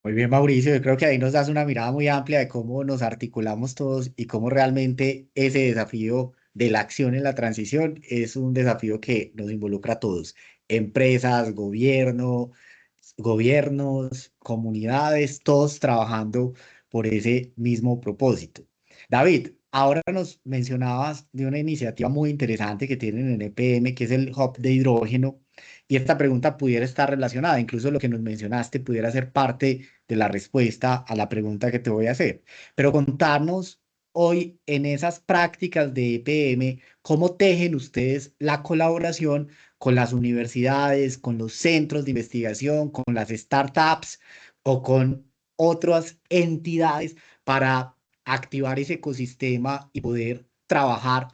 A: Muy bien, Mauricio, yo creo que ahí nos das una mirada muy amplia de cómo nos articulamos todos y cómo realmente ese desafío de la acción en la transición es un desafío que nos involucra a todos, empresas, gobiernos, comunidades, todos trabajando por ese mismo propósito. David, ahora nos mencionabas de una iniciativa muy interesante que tienen en EPM, que es el Hub de hidrógeno, y esta pregunta pudiera estar relacionada, incluso lo que nos mencionaste pudiera ser parte de la respuesta a la pregunta que te voy a hacer. Pero contarnos hoy en esas prácticas de EPM, ¿cómo tejen ustedes la colaboración con las universidades, con los centros de investigación, con las startups o con otras entidades para activar ese ecosistema y poder trabajar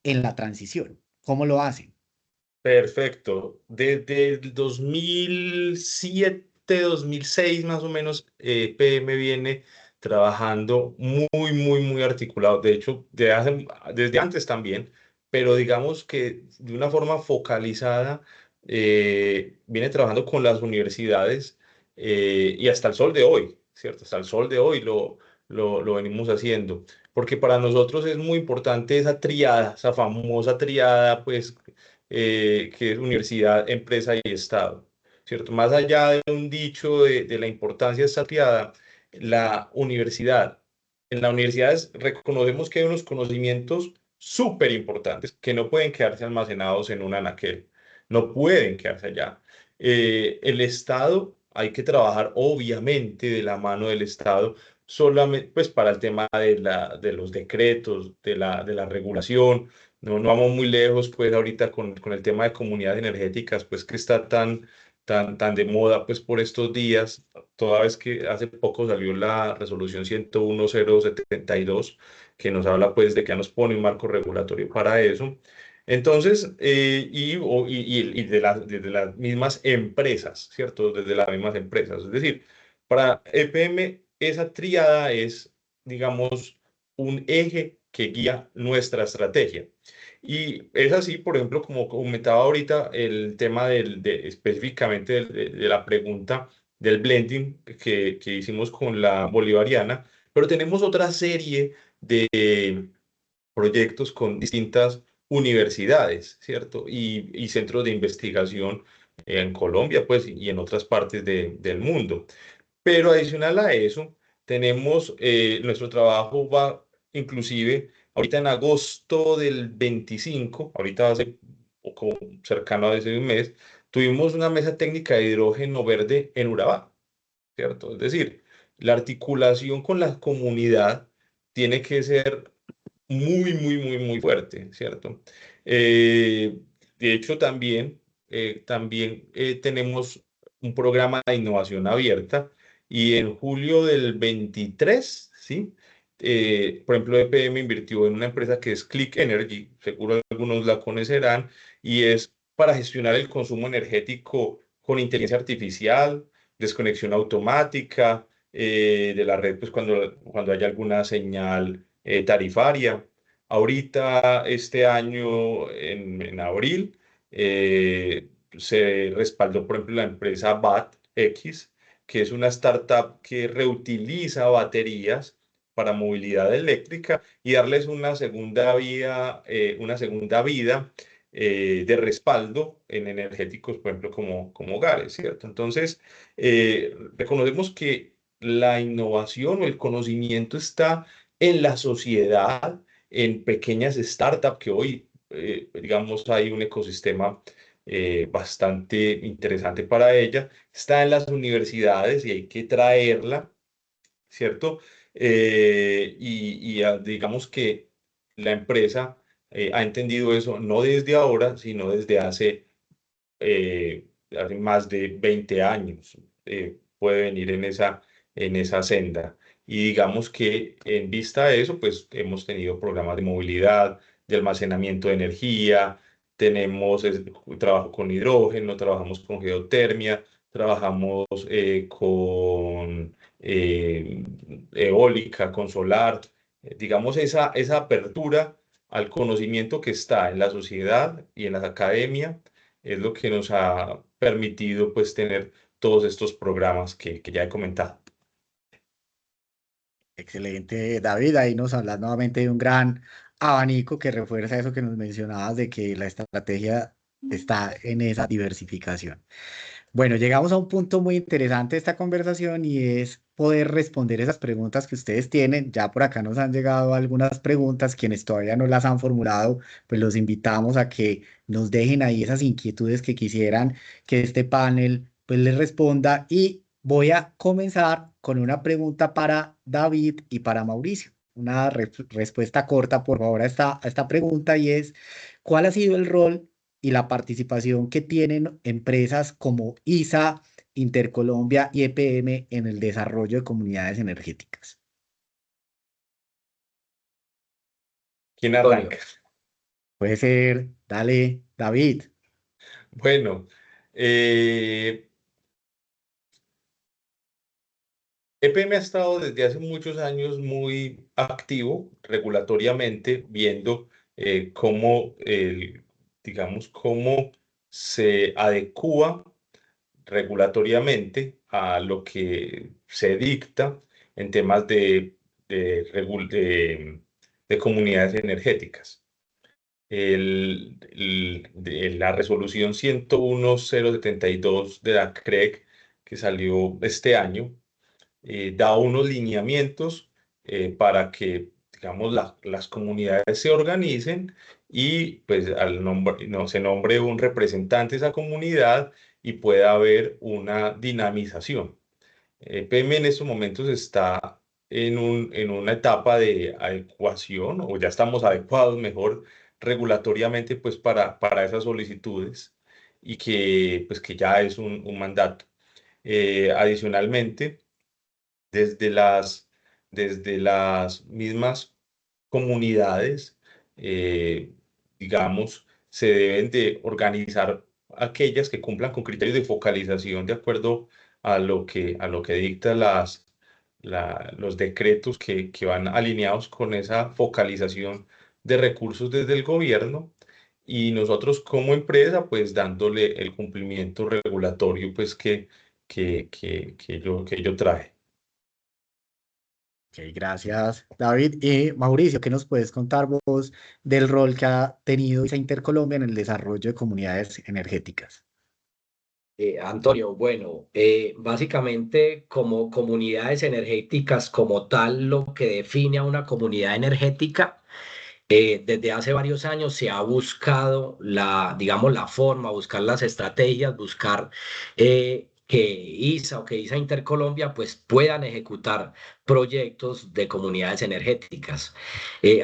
A: en la transición? ¿Cómo lo hacen?
D: Perfecto. Desde el 2007, 2006 más o menos, PM viene trabajando muy articulado. De hecho, desde antes también, pero digamos que de una forma focalizada, viene trabajando con las universidades y hasta el sol de hoy, ¿cierto? Hasta el sol de hoy lo venimos haciendo. Porque para nosotros es muy importante esa triada, esa famosa triada, pues que es universidad, empresa y Estado, ¿cierto? Más allá de un dicho de la importancia de esta triada, la universidad, en la universidad reconocemos que hay unos conocimientos súper importantes que no pueden quedarse almacenados en un anaquel, no pueden quedarse allá. El Estado, hay que trabajar obviamente de la mano del Estado, solamente pues para el tema de los decretos, de la regulación. No vamos muy lejos, pues ahorita con el tema de comunidades energéticas, pues que está tan de moda, pues por estos días, toda vez que hace poco salió la resolución 101.072, que nos habla pues de que ya nos pone un marco regulatorio para eso. Entonces, y desde las mismas empresas, ¿cierto? Desde las mismas empresas. Es decir, para EPM, esa tríada es, digamos, un eje que guía nuestra estrategia. Y es así, por ejemplo, como comentaba ahorita, el tema específicamente de la pregunta del blending que hicimos con la bolivariana, pero tenemos otra serie de proyectos con distintas universidades, ¿cierto? Y centros de investigación en Colombia, pues, y en otras partes del mundo. Pero adicional a eso, tenemos nuestro trabajo va inclusive ahorita en agosto del 25, ahorita hace poco cercano a ese mes, tuvimos una mesa técnica de hidrógeno verde en Urabá, ¿cierto? Es decir, la articulación con la comunidad tiene que ser muy fuerte, ¿cierto? Eh, de hecho, también tenemos un programa de innovación abierta y en julio del 23 ¿sí? Por ejemplo, EPM invirtió en una empresa que es Click Energy, seguro algunos la conocerán, y es para gestionar el consumo energético con inteligencia artificial, desconexión automática de la red, pues cuando haya alguna señal tarifaria. Ahorita, este año, en abril, se respaldó, por ejemplo, la empresa BAT-X, que es una startup que reutiliza baterías para movilidad eléctrica y darles una segunda vida de respaldo en energéticos, por ejemplo, como hogares, ¿cierto? Entonces, reconocemos que la innovación o el conocimiento está en la sociedad, en pequeñas startups que hoy, digamos, hay un ecosistema bastante interesante para ella. Está en las universidades y hay que traerla, ¿cierto? Digamos que la empresa ha entendido eso no desde ahora, sino desde hace más de 20 años. Puede venir en esa senda. Y digamos que en vista de eso, pues hemos tenido programas de movilidad, de almacenamiento de energía, tenemos trabajo con hidrógeno, trabajamos con geotermia, trabajamos con eólica, con solar. Digamos, esa apertura al conocimiento que está en la sociedad y en la academia es lo que nos ha permitido pues tener todos estos programas que ya he comentado.
A: Excelente, David. Ahí nos hablas nuevamente de un gran abanico que refuerza eso que nos mencionabas de que la estrategia está en esa diversificación. Bueno, llegamos a un punto muy interesante de esta conversación y es poder responder esas preguntas que ustedes tienen. Ya por acá nos han llegado algunas preguntas, quienes todavía no las han formulado, pues los invitamos a que nos dejen ahí esas inquietudes que quisieran que este panel pues les responda y voy a comenzar con una pregunta para David y para Mauricio. Una respuesta corta, por favor, a esta pregunta y es, ¿cuál ha sido el rol y la participación que tienen empresas como ISA, Intercolombia y EPM en el desarrollo de comunidades energéticas?
D: ¿Quién
C: Antonio,
D: arranca?
A: Puede ser, dale, David.
D: Bueno, EPM ha estado desde hace muchos años muy activo regulatoriamente, viendo digamos, cómo se adecúa regulatoriamente a lo que se dicta en temas de comunidades energéticas. La resolución 101.072 de la CREG, que salió este año, da unos lineamientos para que, digamos, las comunidades se organicen y pues se nombre un representante de esa comunidad y pueda haber una dinamización. PM en estos momentos está en una etapa de adecuación, o ya estamos adecuados mejor regulatoriamente pues para esas solicitudes y pues, que ya es un mandato. Adicionalmente, desde desde las mismas comunidades, eh, digamos, se deben de organizar aquellas que cumplan con criterios de focalización de acuerdo a lo que dicta los decretos que van alineados con esa focalización de recursos desde el gobierno. Y nosotros como empresa, pues dándole el cumplimiento regulatorio pues que ello trae.
A: Ok, gracias, David. Y Mauricio, ¿qué nos puedes contar vos del rol que ha tenido esa Intercolombia en el desarrollo de comunidades energéticas?
C: Antonio, bueno, básicamente como comunidades energéticas, como tal, lo que define a una comunidad energética, desde hace varios años se ha buscado digamos, la forma, buscar las estrategias, buscar que ISA o que ISA Intercolombia pues puedan ejecutar proyectos de comunidades energéticas.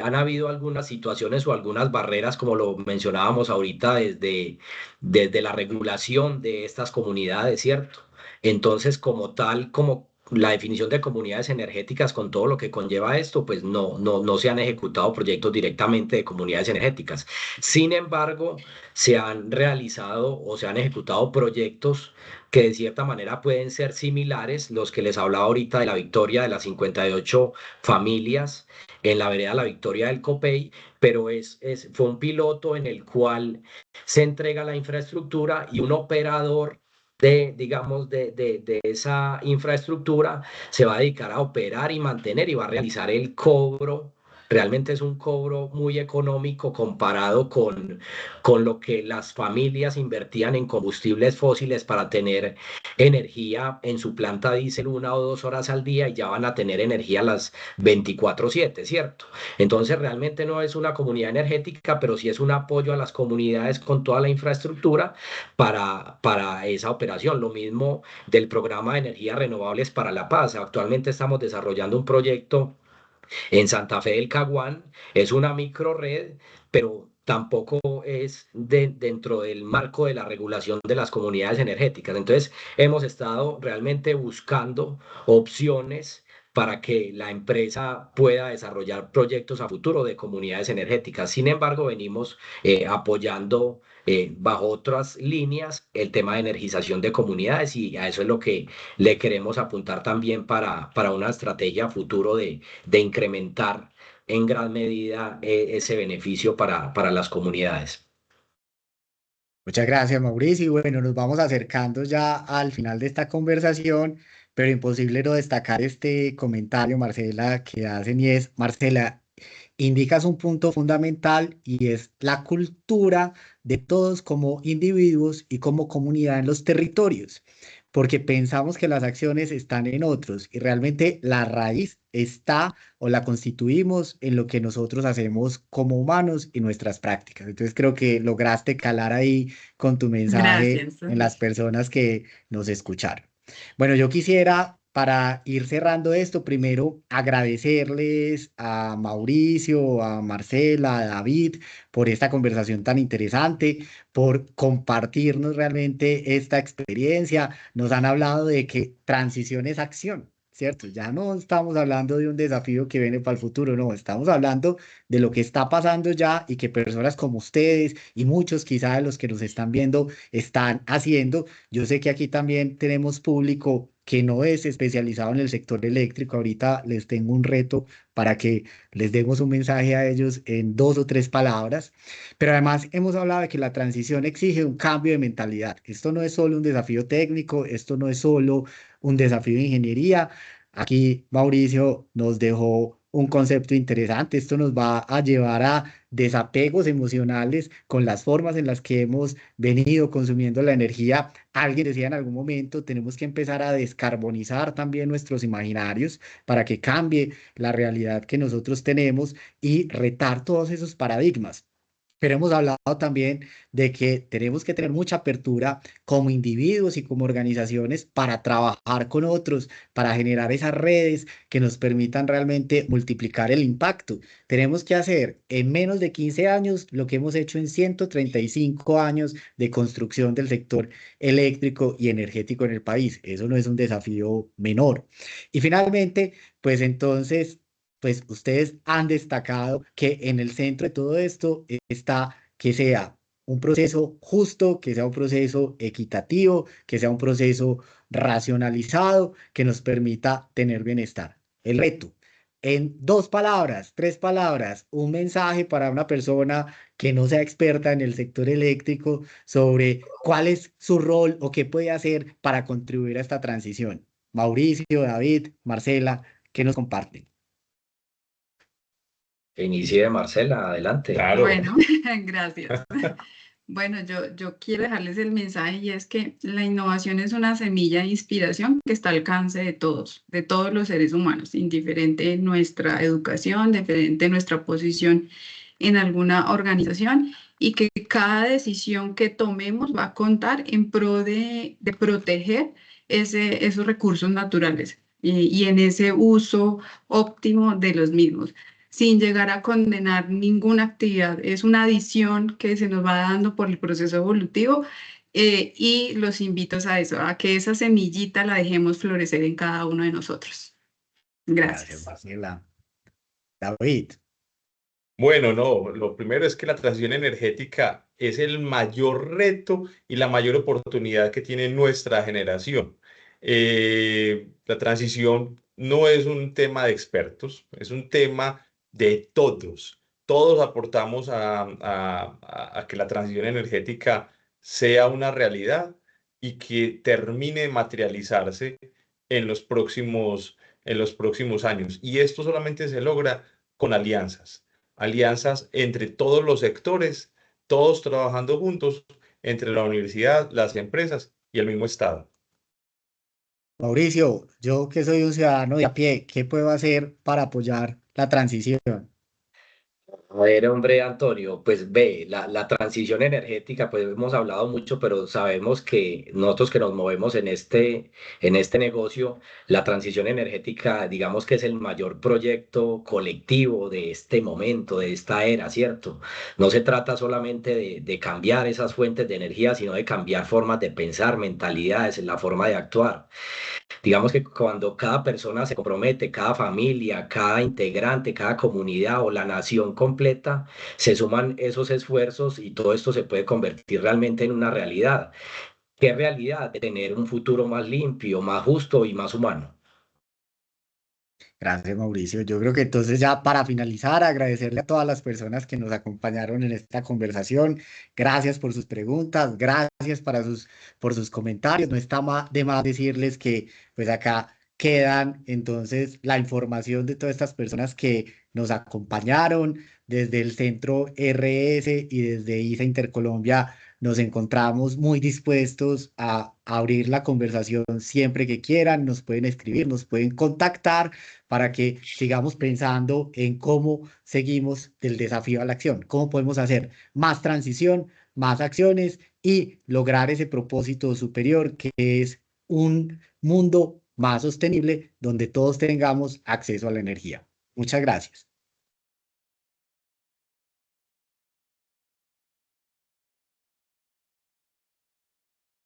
C: Han habido algunas situaciones o algunas barreras, como lo mencionábamos ahorita, desde la regulación de estas comunidades, ¿cierto? Entonces, como tal, como la definición de comunidades energéticas con todo lo que conlleva esto, pues no se han ejecutado proyectos directamente de comunidades energéticas. Sin embargo, se han realizado o se han ejecutado proyectos que de cierta manera pueden ser similares, los que les hablaba ahorita de la Victoria de las 58 familias en la vereda La Victoria del Copey, pero fue un piloto en el cual se entrega la infraestructura y un operador digamos, de esa infraestructura se va a dedicar a operar y mantener y va a realizar el cobro. Realmente es un cobro muy económico comparado con lo que las familias invertían en combustibles fósiles para tener energía en su planta diésel 1 o 2 horas al día y ya van a tener energía a las 24/7, ¿cierto? Entonces realmente no es una comunidad energética, pero sí es un apoyo a las comunidades con toda la infraestructura para esa operación. Lo mismo del programa de energías renovables para la paz. Actualmente estamos desarrollando un proyecto en Santa Fe del Caguán. Es una microred, pero tampoco es dentro del marco de la regulación de las comunidades energéticas. Entonces, hemos estado realmente buscando opciones para que la empresa pueda desarrollar proyectos a futuro de comunidades energéticas. Sin embargo, venimos apoyando bajo otras líneas el tema de energización de comunidades y a eso es lo que le queremos apuntar también para una estrategia a futuro de incrementar en gran medida ese beneficio para las comunidades.
A: Muchas gracias, Mauricio. Y bueno, nos vamos acercando ya al final de esta conversación, pero imposible no destacar este comentario, Marcela, que hacen y es, Marcela, indicas un punto fundamental y es la cultura de todos como individuos y como comunidad en los territorios, porque pensamos que las acciones están en otros y realmente la raíz está o la constituimos en lo que nosotros hacemos como humanos y nuestras prácticas. Entonces creo que lograste calar ahí con tu mensaje
B: Gracias,
A: en las
B: Enrique.
A: personas que nos escucharon. Bueno, yo quisiera, para ir cerrando esto, primero agradecerles a Mauricio, a Marcela, a David por esta conversación tan interesante, por compartirnos realmente esta experiencia. Nos han hablado de que transición es acción. ¿Cierto? Ya no estamos hablando de un desafío que viene para el futuro, no, estamos hablando de lo que está pasando ya y que personas como ustedes y muchos quizá de los que nos están viendo están haciendo. Yo sé que aquí también tenemos público que no es especializado en el sector eléctrico. Ahorita les tengo un reto para que les demos un mensaje a ellos en 2 o 3 palabras. Pero además hemos hablado de que la transición exige un cambio de mentalidad. Esto no es solo un desafío técnico, esto no es solo un desafío de ingeniería. Aquí Mauricio nos dejó un concepto interesante. Esto nos va a llevar a desapegos emocionales con las formas en las que hemos venido consumiendo la energía. Alguien decía en algún momento, tenemos que empezar a descarbonizar también nuestros imaginarios para que cambie la realidad que nosotros tenemos y retar todos esos paradigmas. Pero hemos hablado también de que tenemos que tener mucha apertura como individuos y como organizaciones para trabajar con otros, para generar esas redes que nos permitan realmente multiplicar el impacto. Tenemos que hacer en menos de 15 años lo que hemos hecho en 135 años de construcción del sector eléctrico y energético en el país. Eso no es un desafío menor. Y finalmente, pues entonces pues ustedes han destacado que en el centro de todo esto está que sea un proceso justo, que sea un proceso equitativo, que sea un proceso racionalizado, que nos permita tener bienestar. El reto, en 2 palabras, 3 palabras, un mensaje para una persona que no sea experta en el sector eléctrico sobre cuál es su rol o qué puede hacer para contribuir a esta transición. Mauricio, David, Marcela, ¿qué nos comparten?
C: Que inicie Marcela, adelante.
D: Claro.
B: Bueno, gracias. Bueno, yo quiero dejarles el mensaje y es que la innovación es una semilla de inspiración que está al alcance de todos los seres humanos, indiferente nuestra educación, diferente nuestra posición en alguna organización y que cada decisión que tomemos va a contar en pro de proteger esos recursos naturales y en ese uso óptimo de los mismos sin llegar a condenar ninguna actividad. Es una adición que se nos va dando por el proceso evolutivo y los invito a eso, a que esa semillita la dejemos florecer en cada uno de nosotros.
A: Gracias,
B: Gracias.
A: Marcela. David,
D: Bueno, no, lo primero es que la transición energética es el mayor reto y la mayor oportunidad que tiene nuestra generación. La transición no es un tema de expertos, es un tema de todos. Todos aportamos a que la transición energética sea una realidad y que termine de materializarse en en los próximos años. Y esto solamente se logra con alianzas entre todos los sectores, todos trabajando juntos, entre la universidad, las empresas y el mismo Estado.
A: Mauricio, yo que soy un ciudadano de a pie, ¿qué puedo hacer para apoyar la transición?
C: A ver, hombre, Antonio, pues ve, la transición energética, pues hemos hablado mucho, pero sabemos que nosotros que nos movemos en este negocio, la transición energética, digamos que es el mayor proyecto colectivo de este momento, de esta era, ¿cierto? No se trata solamente de cambiar esas fuentes de energía, sino de cambiar formas de pensar, mentalidades, la forma de actuar. Digamos que cuando cada persona se compromete, cada familia, cada integrante, cada comunidad o la nación completa, se suman esos esfuerzos y todo esto se puede convertir realmente en una realidad. ¿Qué realidad? De tener un futuro más limpio, más justo y más humano.
A: Gracias, Mauricio. Yo creo que entonces ya para finalizar, agradecerle a todas las personas que nos acompañaron en esta conversación. Gracias por sus preguntas, gracias por sus comentarios. No está de más decirles que pues acá quedan entonces la información de todas estas personas que nos acompañaron desde el Centro RS y desde ISA Intercolombia. Nos encontramos muy dispuestos a abrir la conversación siempre que quieran. Nos pueden escribir, nos pueden contactar para que sigamos pensando en cómo seguimos del desafío a la acción, cómo podemos hacer más transición, más acciones y lograr ese propósito superior que es un mundo más sostenible donde todos tengamos acceso a la energía. Muchas gracias.